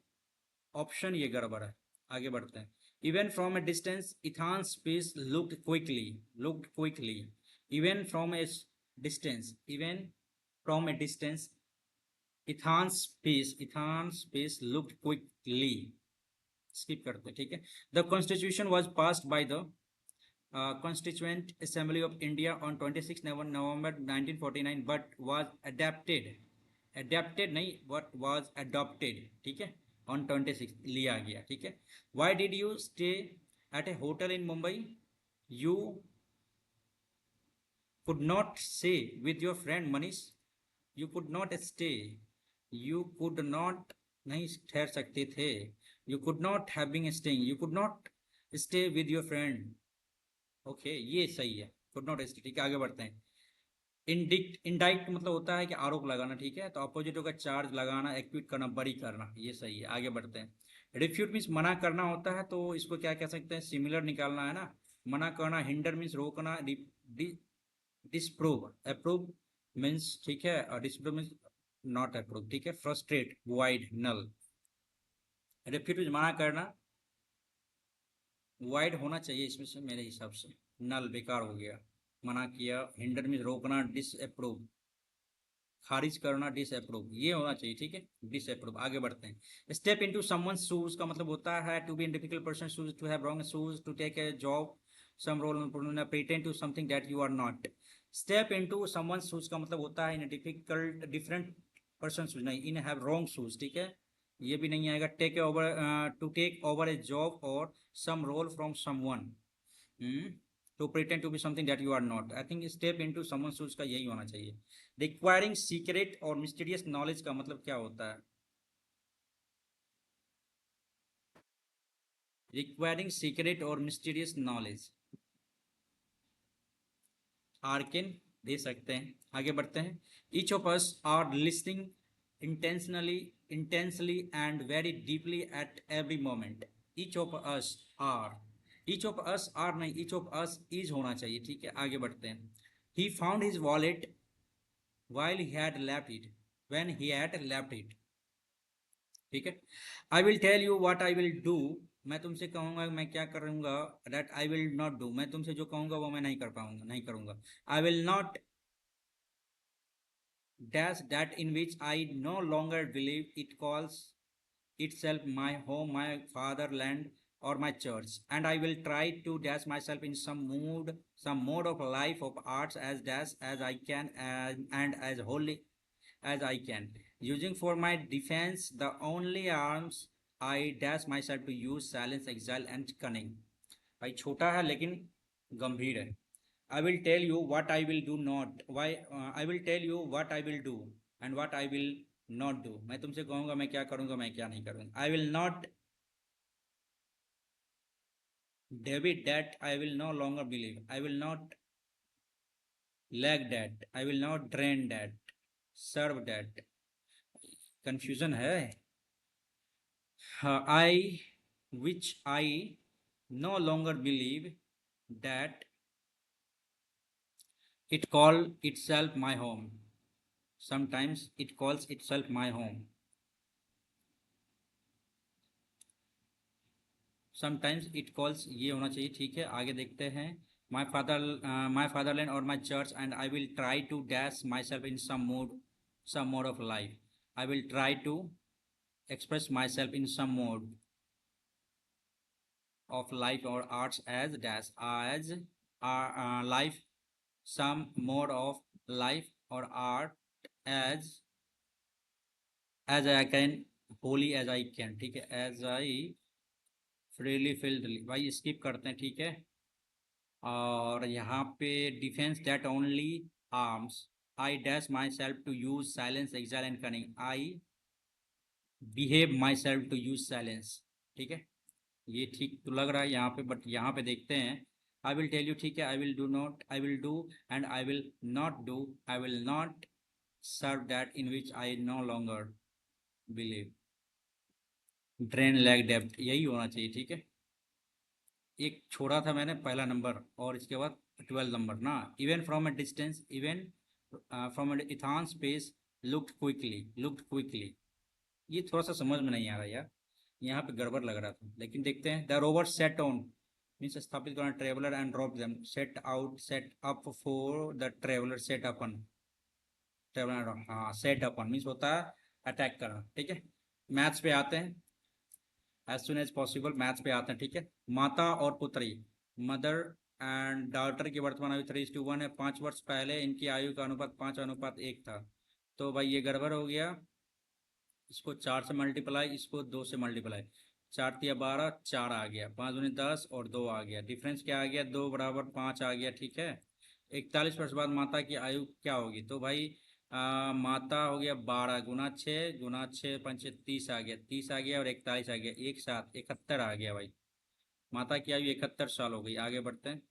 ऑप्शन ये गड़बड़ है. आगे बढ़ते हैं. Even from a distance, Ethan's face looked quickly. Even from a distance, Ethan's face looked quickly. Skip करते हैं. ठीक है. The Constitution was passed by the Constituent Assembly of India on 26 November 1949 but was adapted नहीं, what was adopted. ठीक है, on 26 लिया गया. ठीक है. Why did you stay at a hotel in Mumbai? You could not stay with your friend Manish. You could not नहीं ठहर सकते थे. You could not have been staying. You could not stay with your friend. Okay, ये सही है. could not stay. ठीक है, आगे बढ़ते हैं. इंडाइक्ट मतलब होता है कि आरोप लगाना. ठीक है, तो अपोजिट होगा चार्ज लगाना, एक्यूट करना, बरी करना. ये सही है. आगे बढ़ते हैं. रिफ्यूट मीन्स मना करना होता है, तो इसको क्या कह सकते हैं, सिमिलर निकालना है ना. मना करना. हिंडर मीन्स रोकना. डिसप्रूव. अप्रूव मीन्स ठीक है, और डिसप्रूव मीन्स नॉट अप्रूव. ठीक है. फ्रस्ट्रेट, वाइड, नल. रिफ्यूट मीन्स मना करना. वाइड होना चाहिए इसमें से मेरे हिसाब से. नल बेकार हो गया, मना किया. हिंडर मीन्स रोकना. डिसअप्रूव खारिज करना. डिसअप्रूव ये होना चाहिए. ठीक है, डिसअप्रूव. आगे बढ़ते हैं. स्टेप इनटू समवन्स शूज का मतलब होता है to be in difficult person shoes, to have wrong shoes, to take a job, some role, pretend to something that you are not. Step into someone's shoes का मतलब होता है in different person shoes, नहीं in have wrong shoes. ठीक है, ये भी नहीं आएगा. To take over a job और some role from someone, to pretend to be something that you are not. I think step into someone's shoes का यही होना चाहिए. Requiring secret or mysterious knowledge का मतलब क्या होता है? Requiring secret or mysterious knowledge arcane दे सकते हैं. आगे बढ़ते हैं. Each of us are listening intensely and very deeply at every moment. each of us are नहीं, each of us is होना चाहिए. ठीक है, आगे बढ़ते हैं. he found his wallet while he had left it when he had left it. ठीक है. I will tell you what I will do. मैं तुमसे कहूंगा मैं क्या करूंगा. That I will not do. मैं तुमसे जो कहूंगा वो मैं नहीं कर पाऊंगा, नहीं करूंगा. आई will not dash that in which I no longer believe it calls itself my home, my fatherland, or my church, and I will try to dash myself in some mode of life of arts as dash as I can, and as wholly as I can, using for my defense the only arms I dash myself to use: silence, exile, and cunning. भाई छोटा है लेकिन गंभीर है. I will tell you what I will do not. I will tell you what I will do and what I will not do. मैं तुमसे कहूंगा मैं क्या करूंगा, मैं क्या नहीं करूंगा. I will not debit that. I will no longer believe. I will not lag that. I will not drain that. Serve that. Confusion है. Which I no longer believe that it call itself my home. Sometimes it calls itself my home. Sometimes it calls ये होना चाहिए. ठीक है, आगे देखते हैं. My fatherland or my church, and I will try to dash myself in some mode of life. I will try to express myself in some mode of life or arts as dash as life, some mode of life और art as I can, holy as I can, ठीक है, as I freely field, भाई skip करते हैं, ठीक है। और यहाँ पे defence that only arms, I dash myself to use silence exile and cunning, I behave myself to use silence, ठीक है। ये ठीक तो लग रहा है यहाँ पे, बट यहाँ पे देखते हैं। आई विल टेल यू, ठीक है, I will do not, I will do and I will not do, I will not serve that in which I no longer believe, drain lag depth, यही होना चाहिए, ठीक है। एक छोड़ा था मैंने पहला नंबर और इसके बाद 12 नंबर ना, even from a distance, even from ethane space, looked quickly, ये थोड़ा सा समझ में नहीं आ रहा यार, यहाँ पे गड़बड़ लग रहा था, लेकिन देखते हैं। The rover set on means स्थापित करना, traveller and drop them, set out, set up for the traveller, set upon, traveller, हाँ, सेट अपन मीन्स होता है अटैक करना, ठीक है। मैथ्स पे आते हैं, as soon as possible maths पे आते हैं, ठीक है। माता और पुत्री, मदर एंड डॉटर की वर्तमान आयु 3:1 है, 5 वर्ष पहले इनकी आयु का अनुपात 5:1 था, तो भाई ये गड़बड़ हो गया। इसको 4 से मल्टीप्लाई, इसको 2 से मल्टीप्लाई, 4×3 = 12, 4 आ गया, 5×10 और 2 आ गया, डिफरेंस क्या आ गया, 2 = 5 आ गया, ठीक है। 41 वर्ष बाद माता की आयु क्या होगी, तो भाई माता हो गया 12 × 6 × 6 × 5 = 30 आ गया, 30 आ गया और 41 आ गया, एक साथ 71 आ गया भाई, माता की आयु 71 साल हो गई। आगे बढ़ते हैं,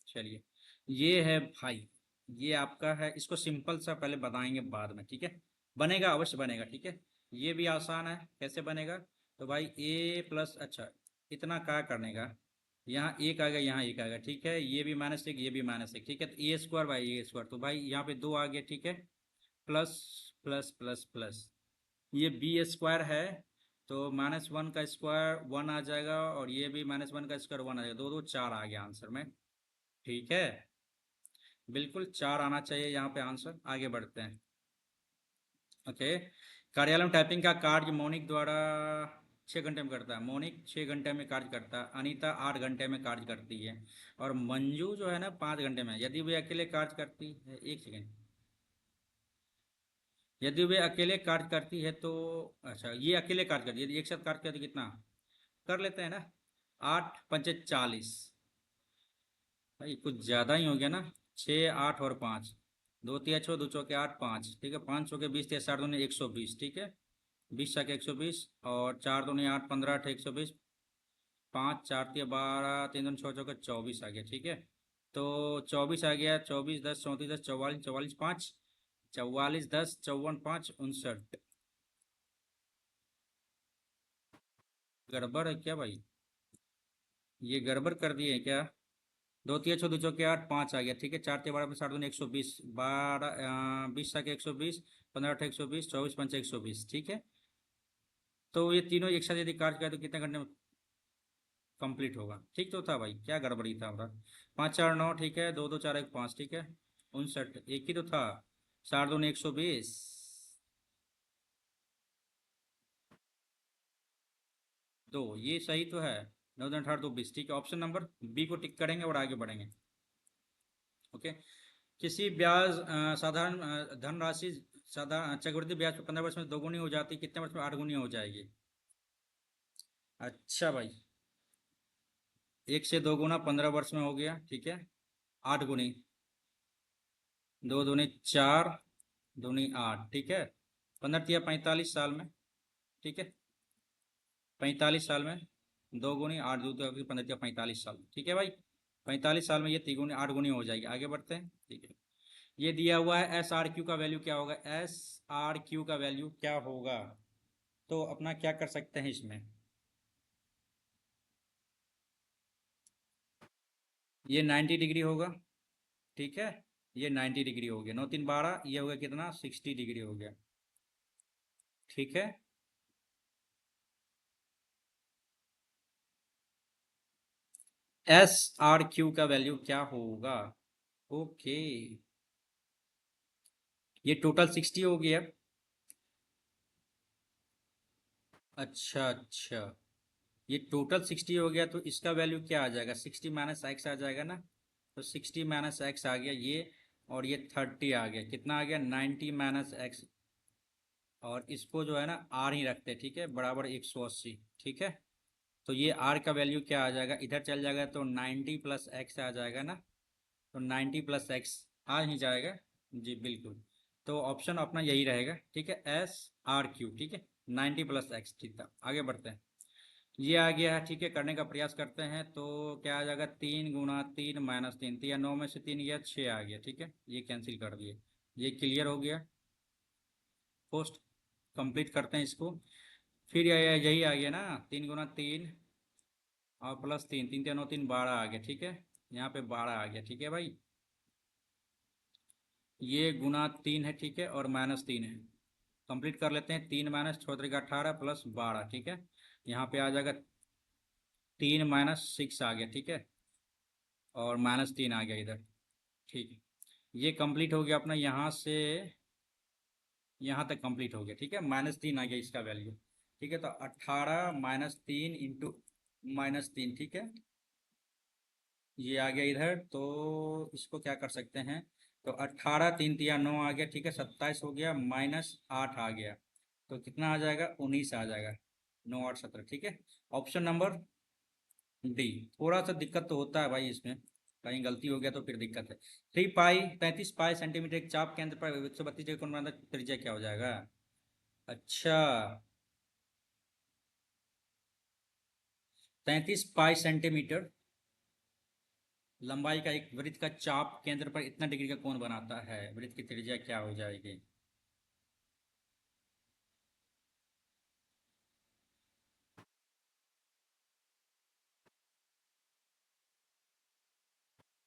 चलिए। ये है भाई, ये आपका है, इसको सिंपल सा पहले बताएंगे बाद में, ठीक है। बनेगा, अवश्य बनेगा, ठीक है। ये भी आसान है, कैसे बनेगा, तो भाई ए प्लस, अच्छा इतना क्या करने का, यहाँ एक आ गया, यहाँ एक आ गया, ठीक है, ये भी -1, ये भी -1, ठीक है, तो ए स्क्वायर बाई ए स्क्वायर, तो भाई यहाँ पे 2 आ गया, ठीक है, प्लस प्लस प्लस प्लस, ये बी स्क्वायर है, तो -1 का स्क्वायर 1 आ जाएगा, और ये भी -1 का स्क्वायर 1 आ जाएगा, 2 2 4 आ गया आंसर में, ठीक है। बिल्कुल 4 आना चाहिए यहाँ पे आंसर। आगे बढ़ते हैं, ओके। कार्यालय में टाइपिंग का कार्य मोनिक द्वारा 6 घंटे में करता है, मोनिक 6 घंटे में कार्य करता है, अनीता 8 घंटे में कार्य करती है, और मंजू जो है ना 5 घंटे में। यदि वे अकेले कार्य करती है, एक सेकेंड, यदि वे अकेले कार्य करती है तो, अच्छा ये अकेले कार्य करती है, यदि एक साथ कार्य करती है तो कितना कर लेते हैं ना, 8×5 = 40, भाई कुछ ज़्यादा ही हो गया ना, 6 8 और 5, 2 3 6 2 4 8 5, ठीक है, 5 6 20 3 7 2 120, ठीक है, 20 × 120 और 4 2 8 15 8 120, 5 4 × 12 3 2 6 24 आ गया, ठीक है। तो 24 आ गया, 24 10 34 10 44 44 5, 44 10 54 5 59, गड़बड़ है क्या भाई, ये गड़बड़ कर दिए हैं क्या। 2 3 6 2 4 8 5 आ गया, ठीक है, 4 3 12 60 दूनी 120, 20 20 120 15 8 120 24 5 120, ठीक है। तो ये तीनों एक साथ यदि कार्य किया तो कितने घंटे में कंप्लीट होगा, ठीक तो था भाई, क्या गड़बड़ी था हमारा। 5 4 9, ठीक है, 2 2 4 1 5, ठीक है, 59, एक ही तो था, 4 दूनी 120, 2, ये सही तो है, 9 2 18 2 20, ठीक है, ऑप्शन नंबर बी को टिक करेंगे और आगे बढ़ेंगे, ओके। किसी ब्याज साधारण धनराशि, साधारण चक्रवृद्धि ब्याज पर 15 वर्ष में 2 गुनी हो जाती, कितने वर्ष में 8 गुनी हो जाएगी। अच्छा भाई, 1 से 2 गुना 15 वर्ष में हो गया, ठीक है, 8 गुनी, 2 दूनी 4, दूनी 8, ठीक है, 15 × 45 साल में, ठीक है, 45 साल में 2 गुनी 8 2 15 × 45 साल, ठीक है भाई, 45 साल में ये 3 गुनी 8 गुनी हो जाएगी। आगे बढ़ते हैं, ठीक है। ये दिया हुआ है, SRQ का वैल्यू क्या होगा, SRQ का वैल्यू क्या होगा, तो अपना क्या कर सकते हैं इसमें, ये 90 डिग्री होगा, ठीक है, ये 90 डिग्री हो गया, 9 3 12, ये हो गया कितना 60 डिग्री हो गया, ठीक है। SRQ का वैल्यू क्या होगा, ओके, ये टोटल 60 हो गया, अच्छा अच्छा, ये टोटल 60 हो गया, तो इसका वैल्यू क्या आ जाएगा, 60 - x आ जाएगा ना, तो 60 - x आ गया, ये और ये 30 आ गया, कितना आ गया 90 माइनस एक्स, और इसको जो है ना आर ही रखते हैं, ठीक है, बराबर 180, ठीक है। तो ये आर का वैल्यू क्या आ जाएगा, इधर चल जाएगा तो 90 प्लस एक्स आ जाएगा ना, तो 90 प्लस एक्स आ ही जाएगा। जी बिल्कुल। तो ऑप्शन अपना यही रहेगा, ठीक है, एस आर क्यू, ठीक है, 90 प्लस एक्स, ठीक था। आगे बढ़ते हैं, ये आ गया है, ठीक है, करने का प्रयास करते हैं। तो क्या आ जाएगा, 3 गुना 3 माइनस 3, तो या 9 में से 3 गया 6 आ गया, ठीक है, ये कैंसिल कर दिए, ये क्लियर हो गया। पोस्ट कंप्लीट करते हैं इसको। फिर यही आ गया ना, 3 गुना 3 और प्लस 3, 3 3 9 3 12 आ गया, ठीक है, यहाँ पे 12 आ गया, ठीक है भाई। ये गुना 3 है, ठीक है, और -3 है। कंप्लीट कर लेते हैं, 3 माइनस 6 18 प्लस 12, ठीक है, यहाँ पे आ जाएगा 3 माइनस 6 आ गया, ठीक है, और -3 आ गया इधर, ठीक है। ये कंप्लीट हो गया अपना, यहाँ से यहाँ तक कंप्लीट हो गया, ठीक है, -3 आ गया इसका वैल्यू, ठीक है। तो 18 - 3 × -3, ठीक है, ये आ गया इधर। तो इसको क्या कर सकते हैं, तो 18 3 × 3 = 9 आ गया, ठीक है, 27 हो गया, -8 आ गया, तो कितना आ जाएगा, 19 आ जाएगा, 9 8 17, ठीक है। Option number D. थोड़ा सा दिक्कत तो होता है भाई इसमें, कहीं गलती हो गया तो फिर दिक्कत है। 33 पाई एक चाप केंद्र पर 132 जगह कौन बनाता है, त्रिज्या क्या हो जाएगा। अच्छा, 33 पाई लंबाई का एक वृत्त का चाप केंद्र पर इतना डिग्री का कोण बनाता है, वृत्त की त्रिज्या क्या हो जाएगी।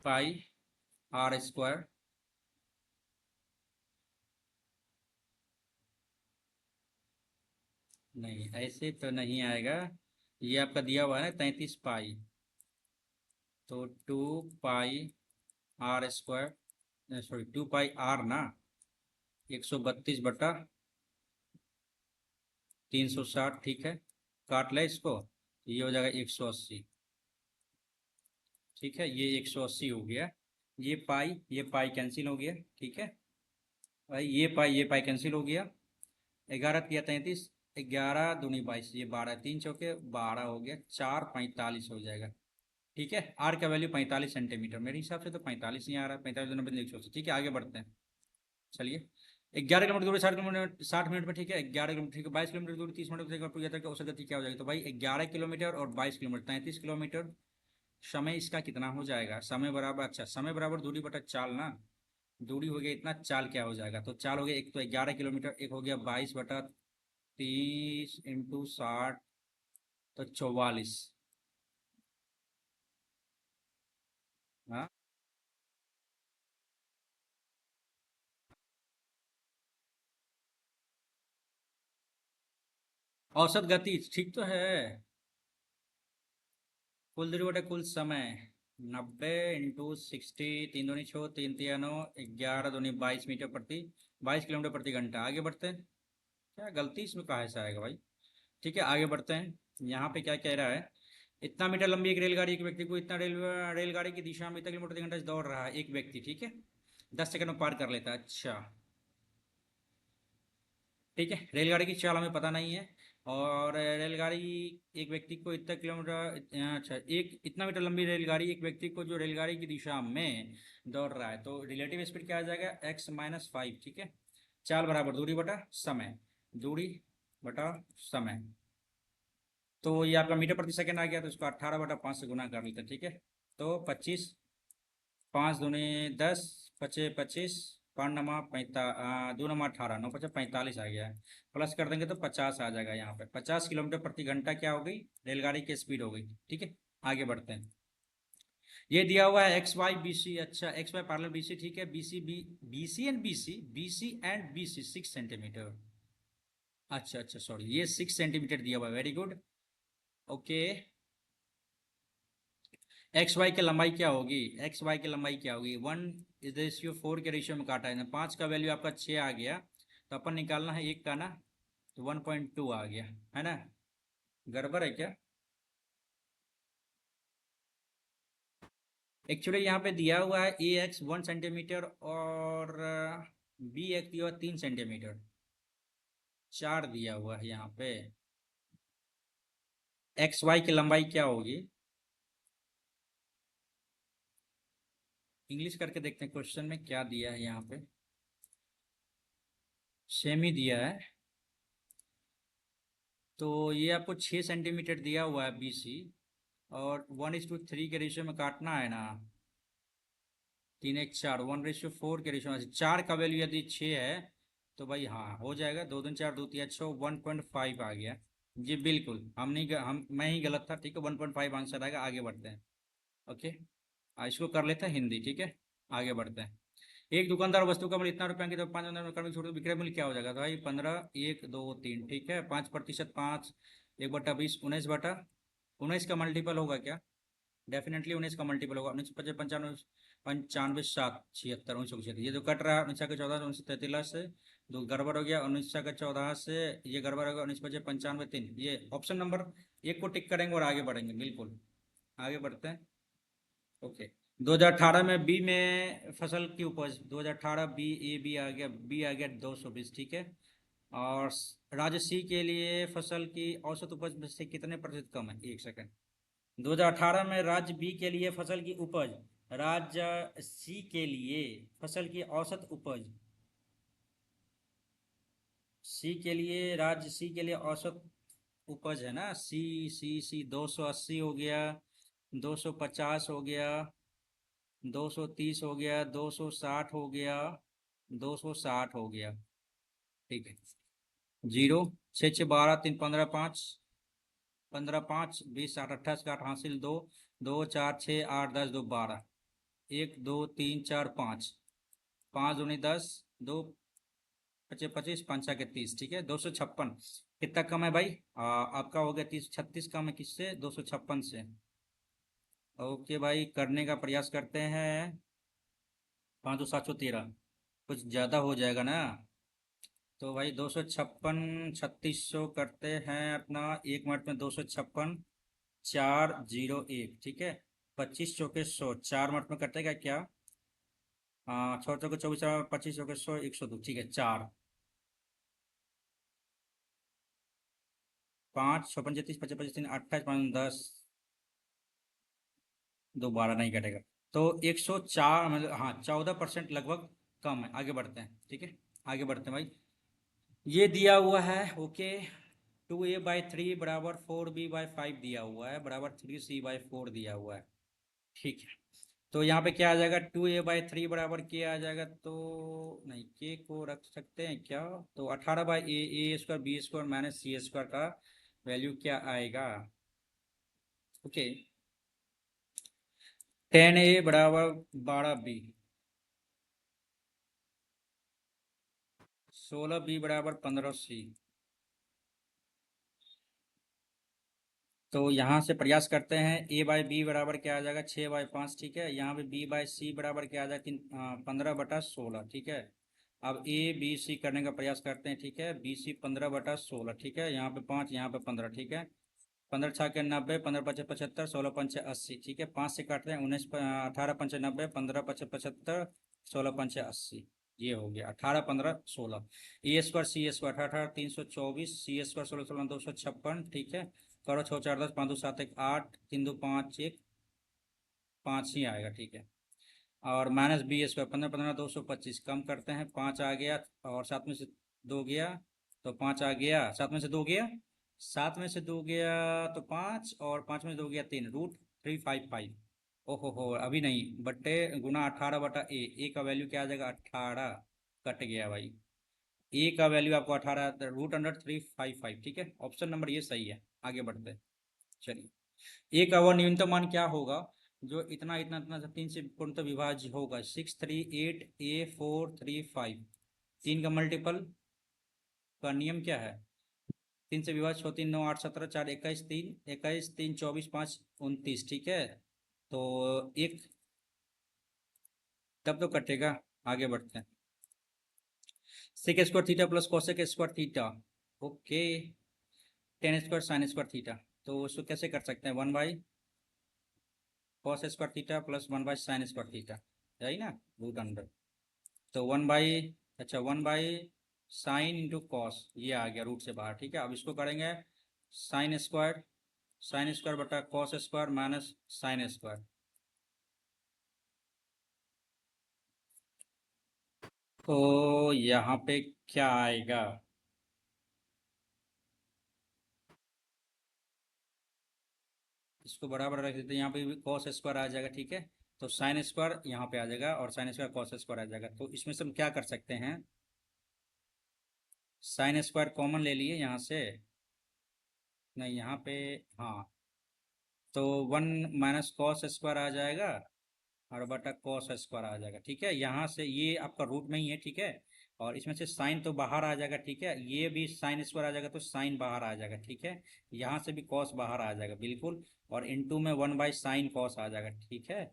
पाई r² नहीं, ऐसे तो नहीं आएगा। ये आपका दिया हुआ है ना 33 पाई, तो 2 पाई r², सॉरी 2 पाई r ना, 132/360, ठीक है, काट ले इसको, ये हो जाएगा 180, ठीक है, ये 180 हो गया। ये पाई कैंसिल हो गया, ठीक है भाई, ये पाई कैंसिल हो गया। 11 × 3 = 33, 11 दूनी 22, ये 12, 3 चौके 12 हो गया, 4 45 हो जाएगा, ठीक है। आर का वैल्यू 45 सेंटीमीटर, मेरे हिसाब से तो 45 ही आ रहा है, 45 × 9 = 180, ठीक है। आगे बढ़ते हैं, चलिए। 11 किलोमीटर दूरी 60 किलोमीटर 60 मिनट में, ठीक है, 11 किलोमीटर, ठीक है, 22 किलोमीटर दूरी 30 मिनट में, टू यात्रा की औसत गति क्या हो जाएगी, तो भाई 11 किलोमीटर और 22 किलोमीटर 33 किलोमीटर, समय इसका कितना हो जाएगा, समय बराबर, अच्छा, समय बराबर दूरी बटा चाल ना, दूरी हो गया इतना, चाल क्या हो जाएगा, तो चाल हो गया, एक तो 11 किलोमीटर, एक हो गया 22/30 × 60, तो 44। हाँ, औसत गति ठीक तो है। कुल दूरी बटा कुल समय, 90 × 60, 3 दूनी 6, 3 तिया 9, 11 दूनी 22 मीटर प्रति, 22 किलोमीटर प्रति घंटा। आगे बढ़ते हैं, क्या गलती इसमें कहाँ से आएगा भाई, ठीक है, आगे बढ़ते हैं। यहाँ पे क्या कह रहा है, इतना मीटर लंबी एक रेलगाड़ी एक व्यक्ति को इतना रेलगाड़ी की दिशा में इतना किलोमीटर प्रति घंटा से दौड़ रहा है एक व्यक्ति, ठीक है, 10 सेकंड में पार कर लेता है। अच्छा, ठीक है, रेलगाड़ी की चाल हमें पता नहीं है, और रेलगाड़ी एक व्यक्ति को इतना किलोमीटर, अच्छा, एक इतना मीटर लंबी रेलगाड़ी एक व्यक्ति को जो रेलगाड़ी की दिशा में दौड़ रहा है, तो रिलेटिव स्पीड क्या आ जाएगा, x - 5, ठीक है। चाल बराबर दूरी बटा समय, दूरी बटा समय, तो ये आपका मीटर प्रति सेकंड आ गया, तो इसको 18/5 से गुना कर लेते हैं, ठीक है। तो 25, 5 दूनी 10, 25 25, 2 नमा 18, 9 × 5 = 45 आ गया है। प्लस कर देंगे तो 50 आ जाएगा, यहाँ पे 50 किलोमीटर प्रति घंटा क्या हो गई, रेलगाड़ी की स्पीड हो गई, ठीक है। आगे बढ़ते हैं, ये दिया हुआ है XY BC, अच्छा, XY पैरेलल BC, ठीक है, BC एंड BC 6 सेंटीमीटर, अच्छा अच्छा, सॉरी, ये 6 सेंटीमीटर दिया हुआ है, very good, okay. X Y की लंबाई क्या होगी, 1:4 के रेशियो में काटा है ना, 5 का वैल्यू आपका 6 आ गया, तो अपन निकालना है एक का ना, तो 1.2 आ गया, है ना, गड़बड़ है क्या। एक्चुअली यहाँ पे दिया हुआ है ए एक्स 1 सेंटीमीटर और बी एक्स दिया हुआ 3 सेंटीमीटर, 4 दिया हुआ है यहाँ पे। एक्स वाई की लंबाई क्या होगी? इंग्लिश करके देखते हैं क्वेश्चन में क्या दिया है यहाँ पे। सेम ही दिया है, तो ये आपको 6 सेंटीमीटर दिया हुआ है बी सी, और 1:3 के रेशियो में काटना है ना। 3:4, 1:4 के रेशियो में 4 का वैल्यू यदि 6 है तो भाई हाँ हो जाएगा, 2 2 4 2 3 6 1.5 आ गया। जी बिल्कुल, हम नहीं हम मैं ही गलत था, ठीक है, 1.5 आंसर आएगा। आगे बढ़ते हैं। ओके, इसको कर लेते हैं हिंदी, ठीक है। आगे बढ़ते हैं। एक दुकानदार वस्तु का मूल्य इतना रुपया की तो 5 में छोटे विक्रय मूल्य क्या हो जाएगा? तो भाई 15, 1 2 3, ठीक है। 5%, 5, 1/20, 19 का मल्टीपल होगा क्या? डेफिनेटली 19 का मल्टीपल होगा। 19 55, 95, 7, 76, 19 ये जो कट रहा है 19 का 14 से 19 से, दो गड़बड़ हो गया। 19 का 14 से ये गड़बड़ होगा। 19 55, 3, ये ऑप्शन नंबर एक को टिक करेंगे और आगे बढ़ेंगे। बिल्कुल, आगे बढ़ते हैं। ओके, 2018 में बी में फसल की उपज, 2018 बी, ए बी आ गया, बी आ गया 220, ठीक है। और राज्य सी के लिए फसल की औसत उपज से कितने प्रतिशत कम है? एक सेकंड। 2018 में राज्य बी के लिए फसल की उपज, राज्य सी के लिए फसल की औसत उपज, सी के लिए, राज्य सी के लिए औसत उपज है ना। सी सी सी 280 हो गया, 250 हो गया, 230 हो गया, 260 हो गया, 260 हो गया, ठीक है। 0, 6 6 12 3 15 5, 15 5 20 60 28 का 8 हासिल, 2 2 4 6 8 10 2 12, 1 2 3 4 5, 5 दूनी 10, 2 25 25, 5 के 30, ठीक है। 256 कितना कम है भाई? आपका हो गया 30, 36 कम है किससे? 256 से। ओके भाई, करने का प्रयास करते हैं। 5 2 7 13, कुछ ज़्यादा हो जाएगा ना। तो भाई 256, 3600 करते हैं अपना। 1 मिनट में 256, 401, ठीक है। 25 चौके 100, 4 मिनट में कटेगा क्या? हाँ, 6 चौके 24, 25 चौके 100, 102, ठीक है। 4, 5 6 5 30 25 25 3 28 5 10, दोबारा नहीं कटेगा। तो 104, मतलब हाँ 14% लगभग कम है। आगे बढ़ते हैं, ठीक है। आगे बढ़ते हैं भाई। ये दिया हुआ है, ओके। 2a/3 बराबर 4b/5 दिया हुआ है, बराबर 3c/4 दिया हुआ है, ठीक है। तो यहाँ पे क्या आ जाएगा? 2a/3 बराबर के आ जाएगा, तो नहीं, के को रख सकते हैं क्या? तो 18/a square B square minus C square का वैल्यू क्या आएगा? ओके, 10a बराबर 12b, 16b बराबर 15c। तो यहाँ से प्रयास करते हैं। a/b बराबर क्या आ जाएगा? 6/5, ठीक है। यहाँ पे b/c बराबर क्या आ जाएगा? 15/16, ठीक है। अब a b c करने का प्रयास करते हैं, ठीक है। b c 15/16, ठीक है। यहाँ पे 5, यहाँ पे 15, ठीक है। 15 छः के 90, 15 पचे 75, 16 पंचे 80, ठीक है। 5 से काटते हैं। 19 18 पंचे 90, 15 पचे 75, 16 पंचे 80, ये हो गया 18 15 16। ए स्क्वायर सी स्क्वायर 18 324, सी स्क्वायर 16 16 256, ठीक है। करो 6 4 10, 5 2 7 1 8, 3 2 5 1, 5 ही आएगा, ठीक है। और माइनस बी स्क्वायर 15 15 225, कम करते हैं। 5 आ गया, और 7 में से 2 गया तो 5 आ गया। 7 में से 2 गया, 7 में से 2 गया तो 5, और 5 में से 2 गया 3, √355। ओहो हो, अभी नहीं, बट्टे गुना 18/a, ए का वैल्यू क्या आ जाएगा? 18, कट गया भाई। ए का वैल्यू आपको 18, √355, ठीक है। ऑप्शन नंबर ये सही है। आगे बढ़ते हैं, चलिए। ए का वह न्यूनतम मान क्या होगा जो इतना इतना इतना से 3 से पूर्णतः विभाज्य होगा? 638a435, 3 का मल्टीपल का नियम क्या है? 3 से विभाज्य 6 3 9 8 17 4 21 3 21 3 24 5 29, ठीक है। तो एक, तब तो कटेगा। आगे बढ़ते हैं। Sec square theta plus cosec square theta, okay. Tan square sine square theta, तो उसको कैसे कर सकते हैं? 1/, cos square theta plus 1/sin² theta, यही ना, रूट अंडर। तो 1/ अच्छा 1/sin इंटू कॉस, ये आ गया रूट से बाहर, ठीक है। अब इसको करेंगे साइन स्क्वायर बटा cos square minus sine square. तो यहाँ पे क्या आएगा, इसको बराबर रख देते हैं, यहाँ पे भी कॉस स्क्वायर आ जाएगा, ठीक है। तो साइन स्क्वायर यहाँ पे आ जाएगा और साइन स्क्वायर कॉस स्क्वायर आ जाएगा। तो इसमें से हम क्या कर सकते हैं, साइन स्क्वायर कॉमन ले लिए यहाँ से, नहीं यहाँ पे, हाँ, तो 1 - cos² आ जाएगा और बटा कॉस स्क्वायर आ जाएगा, ठीक है। यहाँ से ये आपका रूट में ही है, ठीक है। और इसमें से साइन तो बाहर आ जाएगा, ठीक है। ये भी साइन स्क्वायर आ जाएगा तो साइन बाहर आ जाएगा, ठीक है। यहाँ से भी कॉस बाहर आ जाएगा, बिल्कुल। और इनटू में 1/sin कॉस आ जाएगा, ठीक है।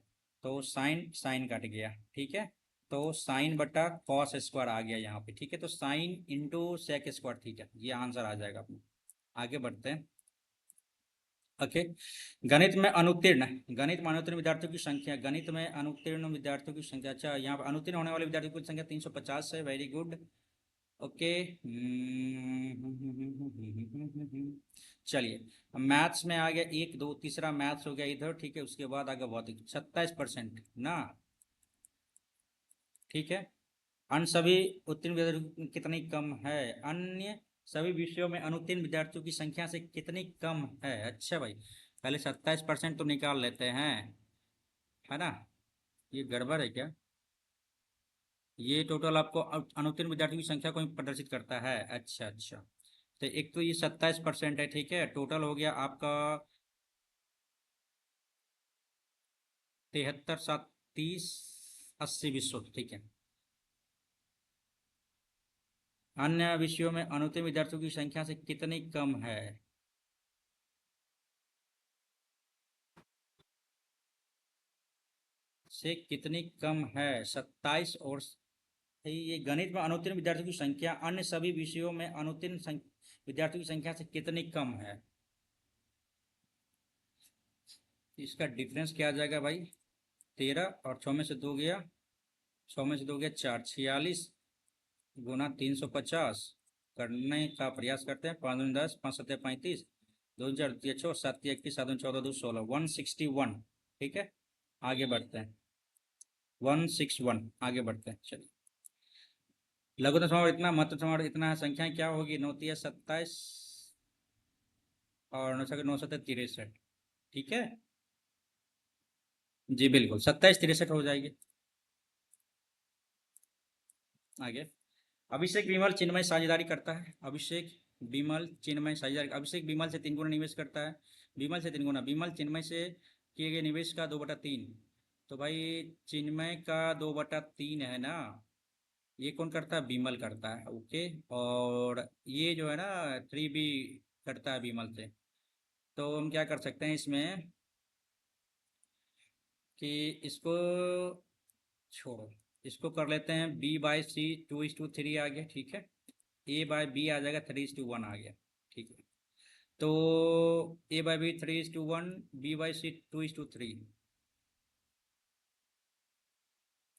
तो साइन साइन कट गया, ठीक है। तो साइन बटा कॉस स्क्वायर आ गया यहाँ पे, ठीक है। तो sine into sec square theta, ये आंसर आ जाएगा अपना। आगे बढ़ते हैं। ओके। गणित में अनुत्तीर्ण विद्यार्थियों की संख्या, गणित में अनुत्तीर्ण विद्यार्थियों की संख्या, अच्छा यहाँ पर अनुत्तीर्ण होने वाले विद्यार्थियों की संख्या 350 है, वेरी गुड। ओके। चलिए, मैथ्स में आ गया 1 2, तीसरा मैथ्स हो गया इधर, ठीक है। उसके बाद आगे भौतिक 27% ना, ठीक है। अन्य सभी उत्तीर्ण विद्यार्थियों की कितनी कम है, अन्य सभी विषयों में अनुत्तीर्ण विद्यार्थियों की संख्या से कितनी कम है। अच्छा भाई, पहले 27% तो निकाल लेते हैं, है ना। ये गड़बड़ है क्या, ये टोटल आपको अनुत्तीर्ण विद्यार्थियों की संख्या को ही प्रदर्शित करता है। अच्छा अच्छा, तो एक तो ये 27% है, ठीक है। टोटल हो गया आपका 73 7 30 80 विषय, ठीक है। अन्य विषयों में अनुत्तीर्ण विद्यार्थियों की संख्या से कितनी कम है, से कितनी कम है, 27 और ये गणित में अनुत्तीर्ण विद्यार्थियों की संख्या अन्य सभी विषयों में अनुत्तीर्ण विद्यार्थियों की संख्या से कितनी कम है। इसका डिफरेंस क्या आ जाएगा भाई, 13 और 6 में से 2 गया, 6 में से 2 गया 4, 46 गुना 350 करने का प्रयास करते हैं। 5 दूनी 10, 5 7 35, 2 4 6, 7 21, 7 14 2 16, 161, ठीक है। आगे बढ़ते हैं, 161, आगे बढ़ते हैं, चलिए। लघुत्तम समारोह इतना, महत्तम समारोह इतना है, संख्याएं क्या होगी, 9 3 27 और 9 7 63, ठीक है। जी बिल्कुल, 27 63 हो जाएगी। आगे, अभिषेक विमल चिन्मय साझेदारी करता है, अभिषेक विमल चिन्मय साझेदारी, अभिषेक विमल से 3 गुना निवेश करता है, विमल से 3 गुना, विमल चिन्मय से किए गए निवेश का 2/3। तो भाई चिन्मय का 2/3 है ना, ये कौन करता है, विमल करता है, ओके। और ये जो है ना 3 भी करता है विमल से। तो हम क्या कर सकते हैं इसमें कि इसको छोड़ो, इसको कर लेते हैं B/C 2:3 आ गया, ठीक है। A/B आ जाएगा 3:1 आ गया, ठीक है। तो A/B 3:1, B/C 2:3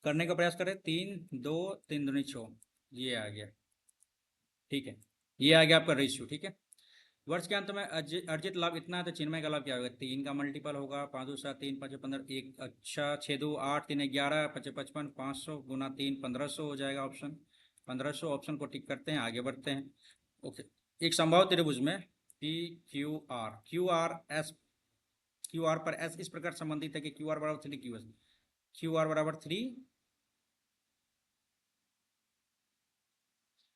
करने का प्रयास करें, 3 2 3 दूनी 6, ये आ गया, ठीक है। ये आ गया आपका रेशियो, ठीक है। वर्ष के अंत में अर्जित लाभ इतना है, तो चिन्मय का लाभ क्या होगा, 3 का मल्टीपल होगा, 5 2 7 3 5 15 1, अच्छा 6 2 8 3 11 5 55, 500 गुना 3 1500 हो जाएगा ऑप्शन, 1500 ऑप्शन को टिक करते हैं, आगे बढ़ते हैं। ओके, एक संभावित त्रिभुज में क्यू आर पर एस इस प्रकार संबंधित है कि क्यू आर बराबर 3 QS, क्यू आर बराबर 3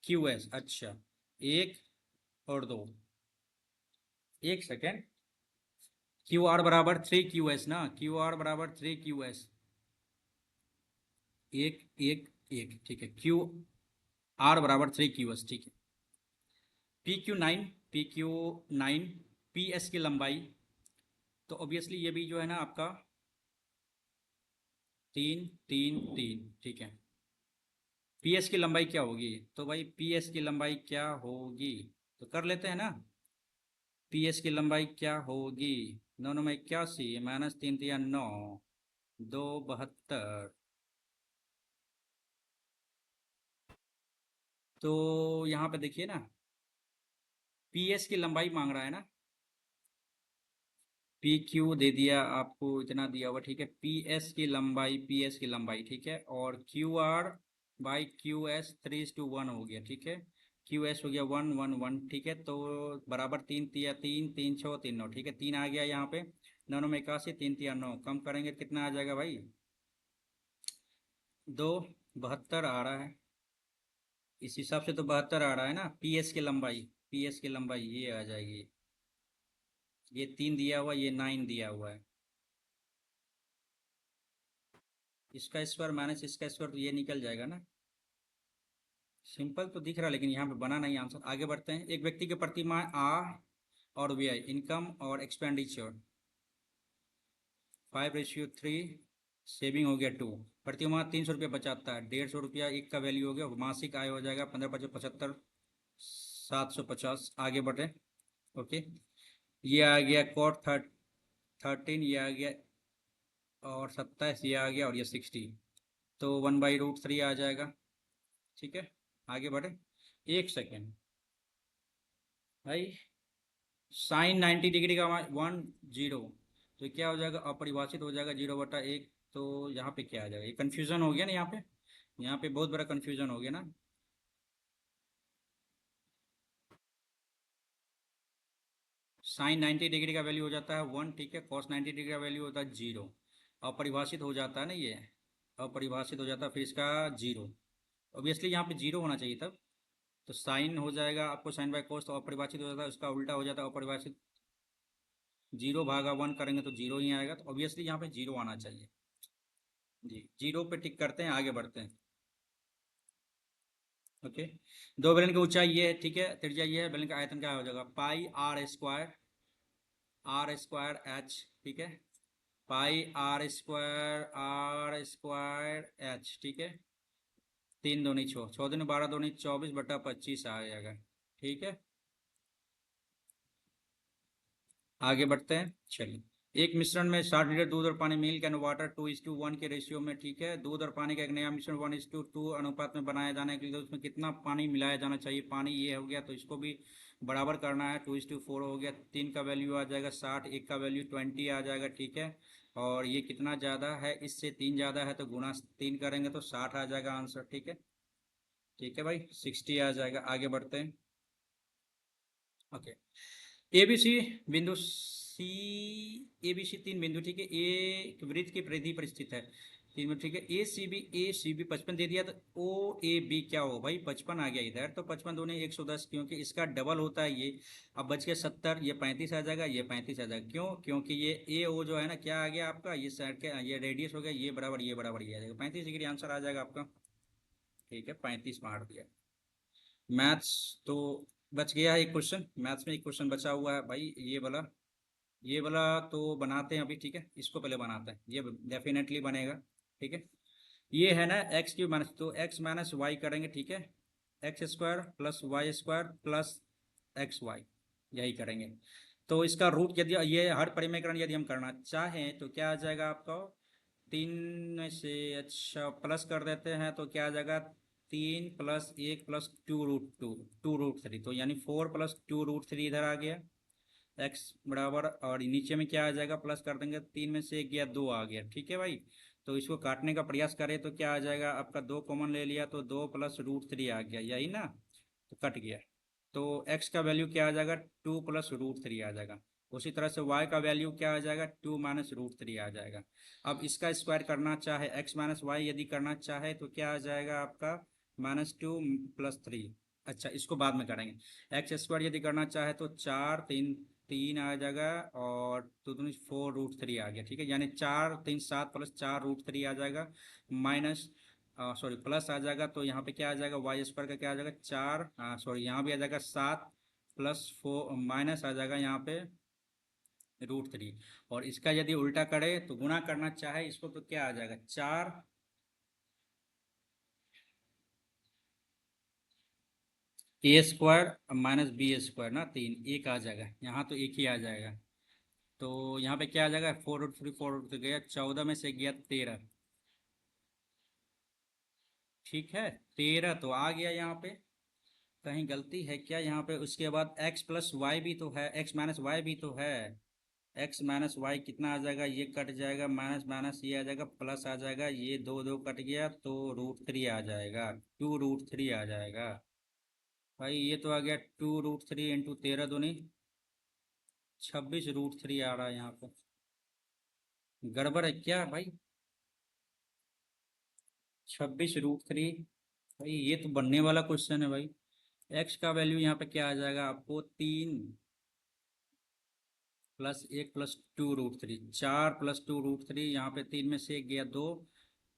QS, अच्छा 1 और 2, एक सेकेंड, क्यू आर बराबर 3 QS ना, क्यू आर बराबर 3 QS, 1 1 1, ठीक है। QR बराबर 3 QS, ठीक है। PQ9 PS की लंबाई, तो ऑब्वियसली ये भी जो है ना आपका 3 3 3, ठीक है। PS की लंबाई क्या होगी, तो भाई PS की लंबाई क्या होगी, तो कर लेते हैं ना। PS की लंबाई क्या होगी, 9 9 में 81, माइनस 3 3 9, 2 72। तो यहाँ पे देखिए ना, पी एस की लंबाई मांग रहा है ना, पी क्यू दे दिया आपको, इतना दिया हुआ, ठीक है। पी एस की लंबाई, पी एस की लंबाई, ठीक है। और Q R by Q S 3:1 हो गया, ठीक है। क्यू एस हो गया 1 1 1, ठीक है। तो बराबर 3 तिया 3 3 6 3 9, ठीक है। 3 आ गया यहाँ पे, 9 9 में 81, 3 तिया 9, कम करेंगे कितना आ जाएगा भाई, 2 72 आ रहा है। इस हिसाब से तो 72 आ रहा है ना। पी एस की लंबाई, पी एस की लंबाई ये आ जाएगी, ये 3 दिया हुआ, ये 9 दिया हुआ है। इसका स्क्वायर माइनस इसका स्क्वायर, तो ये निकल जाएगा ना। सिंपल तो दिख रहा है, लेकिन यहाँ पे बना नहीं आंसर। आगे बढ़ते हैं। एक व्यक्ति के प्रति माह आय और व्यय, इनकम और एक्सपेंडिचर 5:3, सेविंग हो गया 2। प्रति माह 300 रुपया बचाता है, 150 रुपया एक का वैल्यू हो गया। मासिक आय हो जाएगा 15 × 5 = 75, 750। आगे बढ़े। ओके, ये आ गया कॉट 13, ये आ गया, और 27 ये आ गया, और ये 60। तो 1/√3 आ जाएगा, ठीक है। आगे बढ़े। एक सेकेंड भाई, साइन 90 डिग्री का 1 0, तो क्या हो जाएगा, अपरिभाषित हो जाएगा 0/1। तो यहाँ पे क्या आ जाएगा, ये कन्फ्यूजन हो गया ना यहाँ पे, यहाँ पे बहुत बड़ा कन्फ्यूजन हो गया ना। साइन 90 डिग्री का वैल्यू हो जाता है 1, ठीक है। कॉस 90 डिग्री का वैल्यू होता है 0। अपरिभाषित हो जाता है ना ये, अपरिभाषित हो जाता है, फिर इसका 0। ऑब्वियसली यहाँ पे 0 होना चाहिए तब। तो साइन हो जाएगा आपको, साइन बाय कोस, तो अपरिभाषित हो जाता है, उसका उल्टा हो जाता है अपरिभाषित। 0/1 करेंगे तो 0 ही आएगा, तो ऑब्वियसली यहाँ पे 0 आना चाहिए। जी, 0 पे टिक करते हैं, आगे बढ़ते हैं। ओके, दो बेलन की ऊंचाई ये है, ठीक है। त्रिज्या ये है, बेलन का आयतन क्या हो जाएगा, pi R square, R square H, ठीक है। पाई आर स्क्वायर एच, ठीक है। 3 दूनी 6, 6 दूनी 12, दूनी 24/25 आ जाएगा, ठीक है। आगे बढ़ते हैं, चलिए। एक मिश्रण में 60 लीटर दूध और पानी, मिल्क एंड वाटर 2:1 के रेशियो में, ठीक है। दूध और पानी का एक नया मिश्रण 1:2 अनुपात में बनाया जाने के लिए, तो उसमें कितना पानी मिलाया जाना चाहिए। पानी ये हो गया, तो इसको भी बराबर करना है, 2:4 हो गया। 3 का वैल्यू आ जाएगा 60, एक का वैल्यू 20 आ जाएगा, ठीक है। और ये कितना ज़्यादा है, इससे 3 ज़्यादा है, तो गुणा 3 करेंगे तो 60 आ जाएगा आंसर, ठीक है। ठीक है भाई, 60 आ जाएगा। आगे बढ़ते हैं। ओके, ए बी सी बिंदु सी, ए बी सी 3 बिंदु, ठीक है। ए वृत्त की परिधि पर स्थित है, 3 बिंदु, ठीक है। ए सी बी 55 दे दिया, तो ओ ए बी क्या हो भाई, 55 आ गया इधर, तो 55 दूनी 110, क्योंकि इसका डबल होता है ये। अब बच गया 70, ये 35 आ जाएगा, ये 35 आ जाएगा। क्यों, क्योंकि ये ए ओ जो है ना, क्या आ गया आपका, ये साइड के, ये रेडियस हो गया, ये बराबर ये बराबर ये आ जाएगा, 35 डिग्री आंसर आ जाएगा आपका, ठीक है। 35 मार दिया। मैथ्स तो बच गया है एक क्वेश्चन, मैथ्स में एक क्वेश्चन बचा हुआ है भाई, ये वाला तो बनाते हैं अभी, ठीक है। इसको पहले बनाते हैं, ये डेफिनेटली बनेगा, ठीक है। ये है ना x³ तो x-y करेंगे, ठीक है। x² + y² + xy, यही करेंगे। तो इसका रूट यदि ये हर परिमेयकरण यदि हम करना चाहें तो क्या आ जाएगा आपका, 3 में से, अच्छा प्लस कर देते हैं तो क्या आ जाएगा, 3 + 1 + 2√2, 2√3, तो यानी 4 + 2√3 इधर आ गया। x बराबर, और नीचे में क्या आ जाएगा, प्लस कर देंगे, 3 में से 1 गया, 2 आ गया, ठीक है भाई। तो इसको काटने का प्रयास करें तो क्या आ जाएगा आपका, 2 कॉमन ले लिया तो 2 + √3 आ गया, यही ना, तो कट गया। तो x का वैल्यू क्या आ जाएगा, 2 + √3 आ जाएगा। उसी तरह से y का वैल्यू क्या आ जाएगा, 2 - √3 आ जाएगा। अब इसका स्क्वायर करना चाहे, x - y यदि करना चाहे तो क्या आ जाएगा आपका, -2 + 3। अच्छा, इसको बाद में करेंगे। x² यदि करना चाहे तो 4 3 3 आ जाएगा, और 2 दूनी 4√3 आ गया, ठीक है। यानी 4 3 7 + 4√3 आ जाएगा, माइनस, सॉरी प्लस आ जाएगा। तो यहाँ पे क्या आ जाएगा, y² का क्या आ जाएगा, 4, सॉरी यहाँ भी आ जाएगा 7 + 4, माइनस आ जाएगा यहाँ पे √3। और इसका यदि उल्टा करे तो गुणा करना चाहे इसको, तो क्या आ जाएगा, 4 a² - b² ना, 3 एक आ जाएगा यहाँ, तो एक ही आ जाएगा। तो यहाँ पे क्या आ जाएगा, 4√3 4√3 गया, 14 में से गया 13, ठीक है। 13 तो आ गया यहाँ पे। कहीं गलती है क्या यहाँ पे? उसके बाद x प्लस वाई भी तो है, x माइनस वाई भी तो है। x माइनस वाई कितना आ जाएगा, ये कट जाएगा, माइनस माइनस ये आ जाएगा, प्लस आ जाएगा, ये दो दो कट गया तो √3 आ जाएगा, 2√3 आ जाएगा। भाई ये तो आ गया 2√3 इंटू 13 दूनी 26√3 आ रहा है यहाँ पे। गड़बड़ है क्या भाई? 26√3। भाई ये तो बनने वाला क्वेश्चन है भाई। एक्स का वैल्यू यहाँ पे क्या आ जाएगा आपको, 3 + 1 + 2√3, 4 + 2√3, यहाँ पे 3 में से एक गया 2,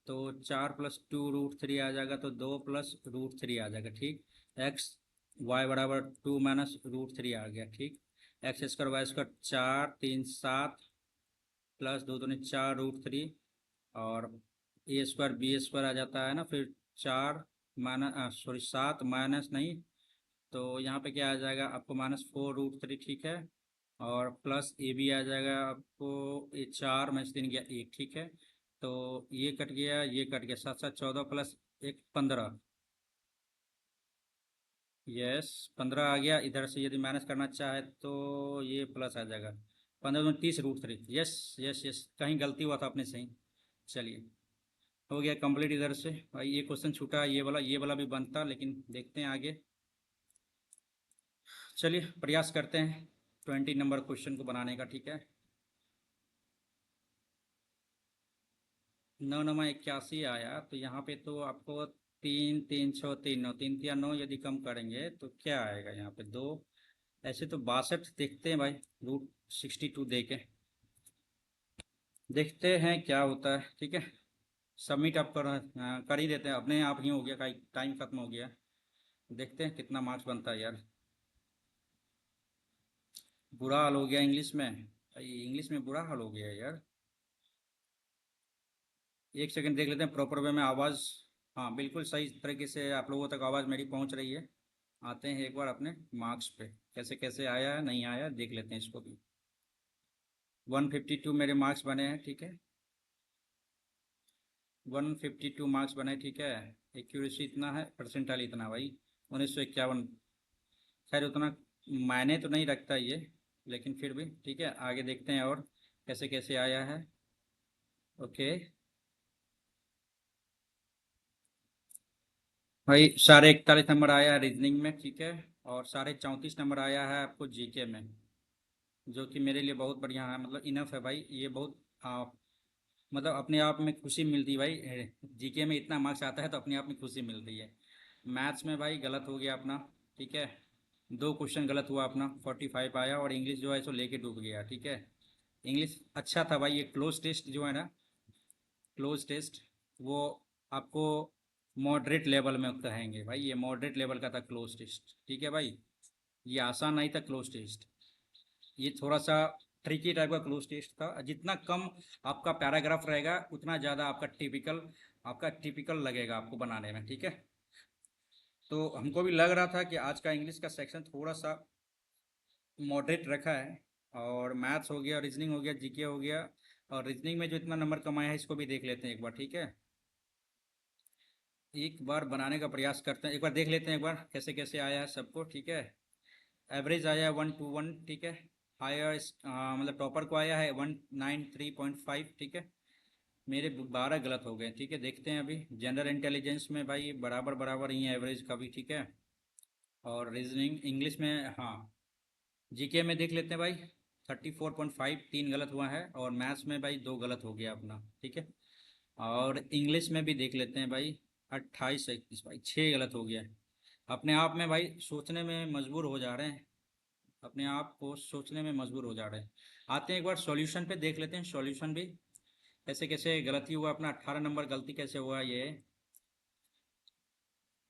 तो 4 + 2√3 आ जाएगा, तो 2 + √3 आ जाएगा, ठीक। एक्स वाई बराबर 2 - √3 आ गया, ठीक। x² y² 4 3 7 प्लस 2 × 2 = 4√3, और a² b² आ जाता है ना, फिर 4 माइनस सॉरी 7 माइनस नहीं, तो यहाँ पे क्या आ जाएगा आपको, -4√3, ठीक है। और प्लस ए बी आ जाएगा आपको, ये 4 में से 3 गया 1, ठीक है। तो ये कट गया, ये कट गया, 7 7 14 प्लस 1 15, यस 15 आ गया। इधर से यदि माइनस करना चाहे तो ये प्लस आ जाएगा, 15 × 30 √3, यस यस यस, कहीं गलती हुआ था अपने सही। चलिए, हो गया कंप्लीट इधर से। भाई ये क्वेश्चन छूटा, ये वाला भी बनता, लेकिन देखते हैं आगे। चलिए प्रयास करते हैं 20 नंबर क्वेश्चन को बनाने का, ठीक है। 9 9 81 आया, तो यहाँ पे तो आपको 3 3 6 3 9, 3 3 9 यदि कम करेंगे तो क्या आएगा यहाँ पे, 2। ऐसे तो 62 देखते हैं भाई, √62 दे के देखते हैं क्या होता है, ठीक है। सबमिट आप कर ही देते हैं, अपने आप ही हो गया, टाइम खत्म हो गया। देखते हैं कितना मार्क्स बनता है यार। बुरा हाल हो गया इंग्लिश में भाई, इंग्लिश में बुरा हाल हो गया है यार। एक सेकंड देख लेते हैं प्रॉपर वे में आवाज़। हाँ बिल्कुल सही तरीके से आप लोगों तक आवाज़ मेरी पहुंच रही है। आते हैं एक बार अपने मार्क्स पे, कैसे कैसे आया है नहीं आया देख लेते हैं इसको भी। 152 मेरे मार्क्स बने हैं, ठीक है। 152 मार्क्स बने, ठीक है। एक्यूरेसी इतना है, परसेंटाइल इतना भाई 1951। खैर उतना मायने तो नहीं रखता ये, लेकिन फिर भी ठीक है, आगे देखते हैं और कैसे कैसे आया है। ओके भाई, 41 नंबर आया है रीजनिंग में, ठीक है। और 34 नंबर आया है आपको जीके में, जो कि मेरे लिए बहुत बढ़िया है, मतलब इनफ है भाई, ये बहुत मतलब अपने आप में खुशी मिलती है भाई। जीके में इतना मार्क्स आता है तो अपने आप में खुशी मिलती है। मैथ्स में भाई गलत हो गया अपना, ठीक है। 2 क्वेश्चन गलत हुआ अपना, 45 आया, और इंग्लिश जो है सो लेके डूब गया, ठीक है। इंग्लिश अच्छा था भाई, ये क्लोज टेस्ट जो है ना, क्लोज टेस्ट, वो आपको मॉडरेट लेवल में कहेंगे भाई, ये मॉडरेट लेवल का था क्लोज टेस्ट, ठीक है भाई। ये आसान नहीं था क्लोज टेस्ट, ये थोड़ा सा ट्रिकी टाइप का क्लोज टेस्ट था। जितना कम आपका पैराग्राफ रहेगा उतना ज़्यादा आपका टिपिकल लगेगा आपको बनाने में, ठीक है। तो हमको भी लग रहा था कि आज का इंग्लिश का सेक्शन थोड़ा सा मॉडरेट रखा है। और मैथ्स हो गया, रीजनिंग हो गया, जीके हो गया, और रीजनिंग में जो इतना नंबर कमाया है इसको भी देख लेते हैं एक बार, ठीक है। एक बार बनाने का प्रयास करते हैं, एक बार देख लेते हैं एक बार कैसे कैसे आया है सबको, ठीक है। एवरेज आया है 121, ठीक है। हायर मतलब टॉपर को आया है 193.5, ठीक है। मेरे 12 गलत हो गए, ठीक है। देखते हैं अभी जनरल इंटेलिजेंस में भाई बराबर बराबर ही है एवरेज का भी, ठीक है। और रीजनिंग इंग्लिश में, हाँ। जीके में देख लेते हैं भाई, 34.5, 3 गलत हुआ है, और मैथ्स में भाई 2 गलत हो गया अपना, ठीक है। और इंग्लिश में भी देख लेते हैं भाई, 28 21 भाई 6 गलत हो गया है। अपने आप में भाई सोचने में मजबूर हो जा रहे हैं, अपने आप को सोचने में मजबूर हो जा रहे हैं। आते हैं एक बार सॉल्यूशन पे देख लेते हैं, सॉल्यूशन भी कैसे कैसे गलती हुआ अपना, 18 नंबर गलती कैसे हुआ ये।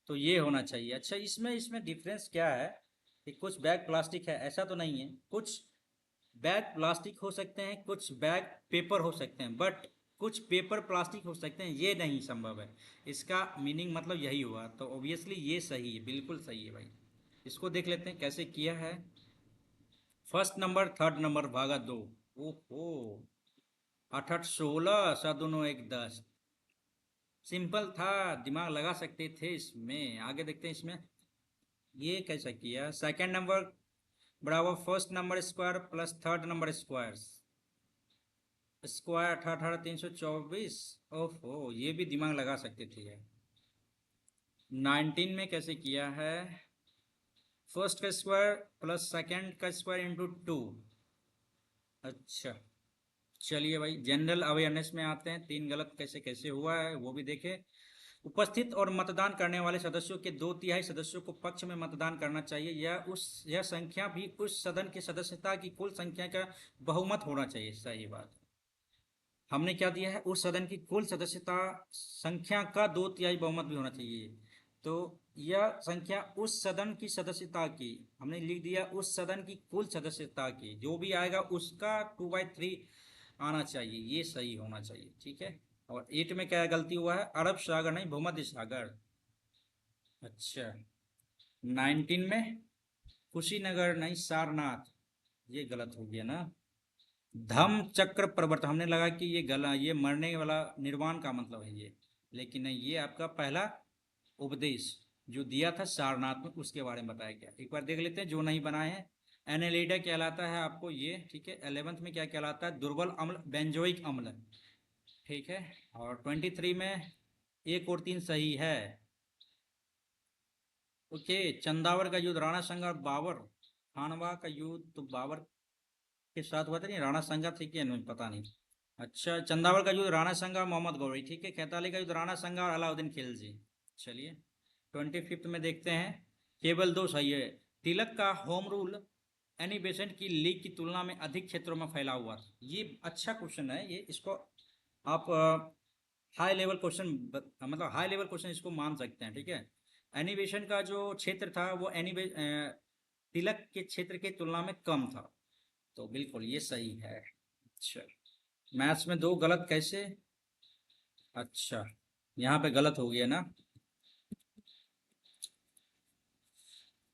तो ये होना चाहिए। अच्छा, इसमें इसमें डिफरेंस क्या है कि कुछ बैग प्लास्टिक है, ऐसा तो नहीं है। कुछ बैग प्लास्टिक हो सकते हैं, कुछ बैग पेपर हो सकते हैं, बट कुछ पेपर प्लास्टिक हो सकते हैं, ये नहीं संभव है। इसका मीनिंग मतलब यही हुआ, तो ऑब्वियसली ये सही है, बिल्कुल सही है भाई। इसको देख लेते हैं कैसे किया है। फर्स्ट नंबर थर्ड नंबर भागा 2, ओहो, 8 8 16 7 2 9 1 10। सिंपल था, दिमाग लगा सकते थे इसमें। आगे देखते हैं इसमें ये कैसा किया। सेकंड नंबर बराबर first number square plus third number square. Square 18 18 324। ओहो, ये भी दिमाग लगा सकते थे यार। 19 में कैसे किया है। फर्स्ट का स्क्वायर प्लस सेकंड का स्क्वायर इंटू 2। अच्छा, चलिए भाई जनरल अवेयरनेस में आते हैं। तीन गलत कैसे कैसे हुआ है वो भी देखें। उपस्थित और मतदान करने वाले सदस्यों के 2/3 सदस्यों को पक्ष में मतदान करना चाहिए। यह संख्या भी उस सदन की सदस्यता की कुल संख्या का बहुमत होना चाहिए। सही बात। हमने क्या दिया है, उस सदन की कुल सदस्यता संख्या का 2/3 बहुमत भी होना चाहिए। तो यह संख्या उस सदन की सदस्यता की, हमने लिख दिया उस सदन की कुल सदस्यता की, जो भी आएगा उसका 2/3 आना चाहिए। ये सही होना चाहिए, ठीक है। और 8 में क्या गलती हुआ है, अरब सागर नहीं भूमध्य सागर। अच्छा, 19 में कुशीनगर नहीं सारनाथ। ये गलत हो गया ना। धम्म चक्र प्रवर्तन हमने लगा कि ये गला, ये मरने वाला निर्वाण का मतलब है ये, लेकिन नहीं, ये आपका पहला उपदेश जो दिया था सारनाथ में उसके बारे में बताया गया। एक बार देख लेते हैं जो नहीं बनाए हैं। एनेलिडा कहलाता है आपको ये, ठीक है। 11th में क्या कहलाता है, दुर्बल अम्ल बेंजोइक अम्ल, ठीक है। और 23 में 1 और 3 सही है। ओके, चंदावर का युद्ध राणा संगा और बाबर खानवा का युद्ध तो बाबर के साथ हुआ था, नहीं राणा संगा थे क्या, नहीं पता नहीं। अच्छा, चंदावर का युद्ध राणा संगा और मोहम्मद गौरी, ठीक है। कैताली का युद्ध राणा संगा और अलाउद्दीन खिलजी। चलिए 25th में देखते हैं। केवल 2 सही है। तिलक का होम रूल एनी बेसेंट की लीग की तुलना में अधिक क्षेत्रों में फैला हुआ था। ये अच्छा क्वेश्चन है ये, इसको आप हाई लेवल क्वेश्चन, मतलब हाई लेवल क्वेश्चन इसको मान सकते हैं, ठीक है। एनिवेशन का जो क्षेत्र था वो तिलक के क्षेत्र की तुलना में कम था, तो बिल्कुल ये सही है। अच्छा, मैथ्स में 2 गलत कैसे। अच्छा, यहाँ पे गलत हो गया ना।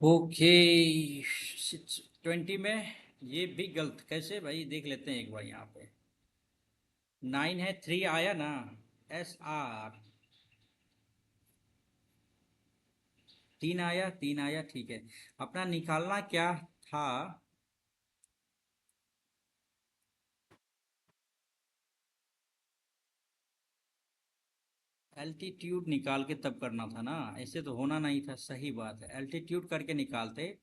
ओके, 20 में ये भी गलत कैसे भाई, देख लेते हैं एक बार यहाँ पे। 9 है, 3 आया ना। SR 3 आया, ठीक है। अपना निकालना क्या था। एल्टीट्यूड निकाल के तब करना था ना, ऐसे तो होना नहीं था। सही बात है, एल्टीट्यूड करके निकालते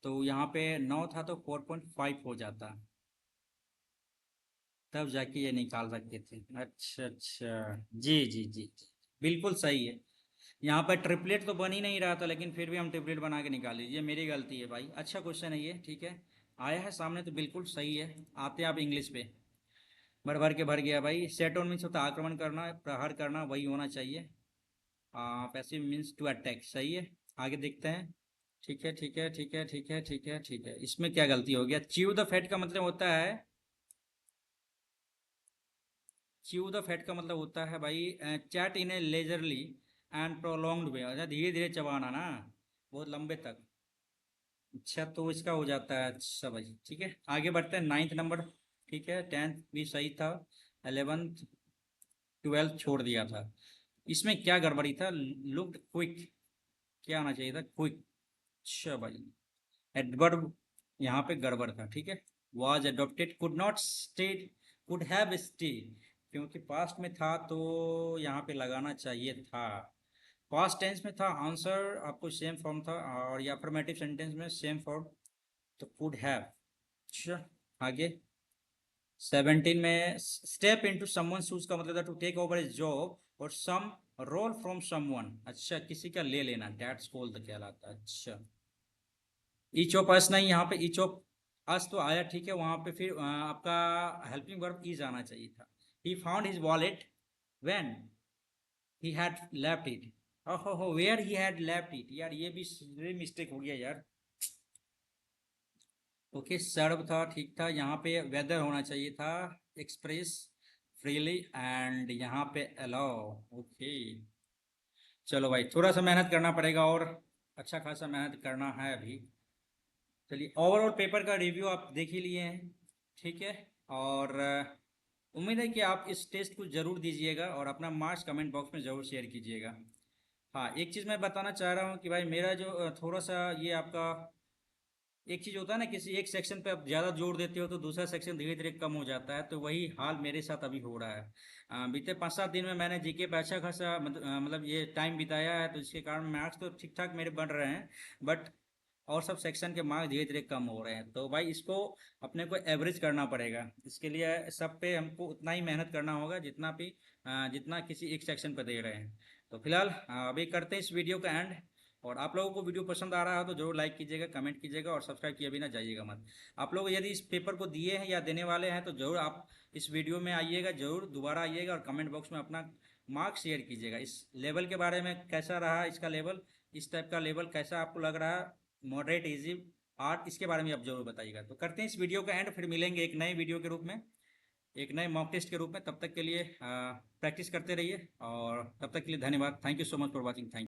तो यहाँ पे 9 था तो 4.5 हो जाता, तब जाके ये निकाल सकते थे। अच्छा अच्छा, जी जी जी जी, बिल्कुल सही है। यहाँ पर ट्रिपलेट तो बन ही नहीं रहा था, लेकिन फिर भी हम ट्रिपलेट बना के निकाल लीजिए, मेरी गलती है भाई। अच्छा क्वेश्चन है ये, ठीक है। आया है सामने तो बिल्कुल सही है। आते हैं आप इंग्लिश पे। भर भर के भर गया भाई। सेट ऑन मीन्स होता है आक्रमण करना, प्रहार करना, वही होना चाहिए। पैसिव मीन्स टू अटैक, सही है। आगे देखते हैं। ठीक है ठीक है ठीक है ठीक है ठीक है ठीक है, इसमें क्या गलती हो गया। च्यू द फैट का मतलब होता है, च्यू द फैट का मतलब होता है भाई chat in a leisurely and prolonged way, धीरे धीरे चबाना ना, बहुत लंबे तक। अच्छा, तो इसका हो जाता है। अच्छा भाई, ठीक है। आगे बढ़ते हैं। 9th नंबर, ठीक है। 10th भी सही था। 11th 12th छोड़ दिया था। इसमें क्या गड़बड़ी था, लुक्ड क्विक, क्या आना चाहिए था, क्विक। अच्छा भाई, एडवर्ब यहाँ पे गड़बड़ था, ठीक है। Was adopted, could not stay, could have stay, क्योंकि पास्ट में था तो यहाँ पे लगाना चाहिए था। पास्ट टेंस में था, आंसर आपको सेम फॉर्म था, और या अफर्मेटिव सेंटेंस में सेम फॉर्म, तो कुड हैव। अच्छा, आगे 17 में स्टेप इनटू समवन शूज का मतलब था to take over a job और सम रोल फ्रॉम समवन। अच्छा, किसी का ले लेना, डैट्स कॉल्ड कहलाता है। अच्छा, ईच ऑफ अस नहीं, यहाँ पे ईच ऑफ अस तो आया, ठीक है। वहाँ पे फिर आपका हेल्पिंग वर्ब इज आना चाहिए था। He found his wallet when he had left it. ओहो, where he had left it, यार ये भी मिस्टेक हो गया यार। ओके, सर्व था, ठीक था। यहाँ पे वेदर होना चाहिए था, एक्सप्रेस फ्रीली, एंड यहाँ पे अलाउ। ओके, चलो भाई थोड़ा सा मेहनत करना पड़ेगा, और अच्छा खासा मेहनत करना है अभी। चलिए, ओवरऑल पेपर का रिव्यू आप देख ही लिए हैं, ठीक है। और उम्मीद है कि आप इस टेस्ट को ज़रूर दीजिएगा और अपना मार्क्स कमेंट बॉक्स में ज़रूर शेयर कीजिएगा। हाँ, एक चीज़ मैं बताना चाह रहा हूँ कि भाई मेरा जो थोड़ा सा ये आपका एक चीज़ होता है ना, किसी एक सेक्शन पे आप ज़्यादा जोर देते हो तो दूसरा सेक्शन धीरे धीरे कम हो जाता है, तो वही हाल मेरे साथ अभी हो रहा है। बीते 5-7 दिन में मैंने जीके पे अच्छा खासा मतलब ये टाइम बिताया है, तो इसके कारण मार्क्स तो ठीक ठाक मेरे बन रहे हैं, बट और सब सेक्शन के मार्क्स धीरे धीरे कम हो रहे हैं। तो भाई इसको अपने को एवरेज करना पड़ेगा, इसके लिए सब पे हमको उतना ही मेहनत करना होगा जितना भी जितना किसी एक सेक्शन पे दे रहे हैं। तो फिलहाल अभी करते हैं इस वीडियो का एंड। और आप लोगों को वीडियो पसंद आ रहा है तो जरूर लाइक कीजिएगा, कमेंट कीजिएगा और सब्सक्राइब किए बिना जाइएगा मत। आप लोग यदि इस पेपर को दिए हैं या देने वाले हैं तो जरूर आप इस वीडियो में आइएगा, जरूर दोबारा आइएगा और कमेंट बॉक्स में अपना मार्क्स शेयर कीजिएगा। इस लेवल के बारे में कैसा रहा इसका लेवल, इस टाइप का लेवल कैसा आपको लग रहा है, मॉडरेट, इजी, आर्ट, इसके बारे में आप जरूर बताइएगा। तो करते हैं इस वीडियो का एंड, फिर मिलेंगे एक नए वीडियो के रूप में, एक नए मॉक टेस्ट के रूप में। तब तक के लिए प्रैक्टिस करते रहिए और तब तक के लिए धन्यवाद। Thank you so much for watching. Thank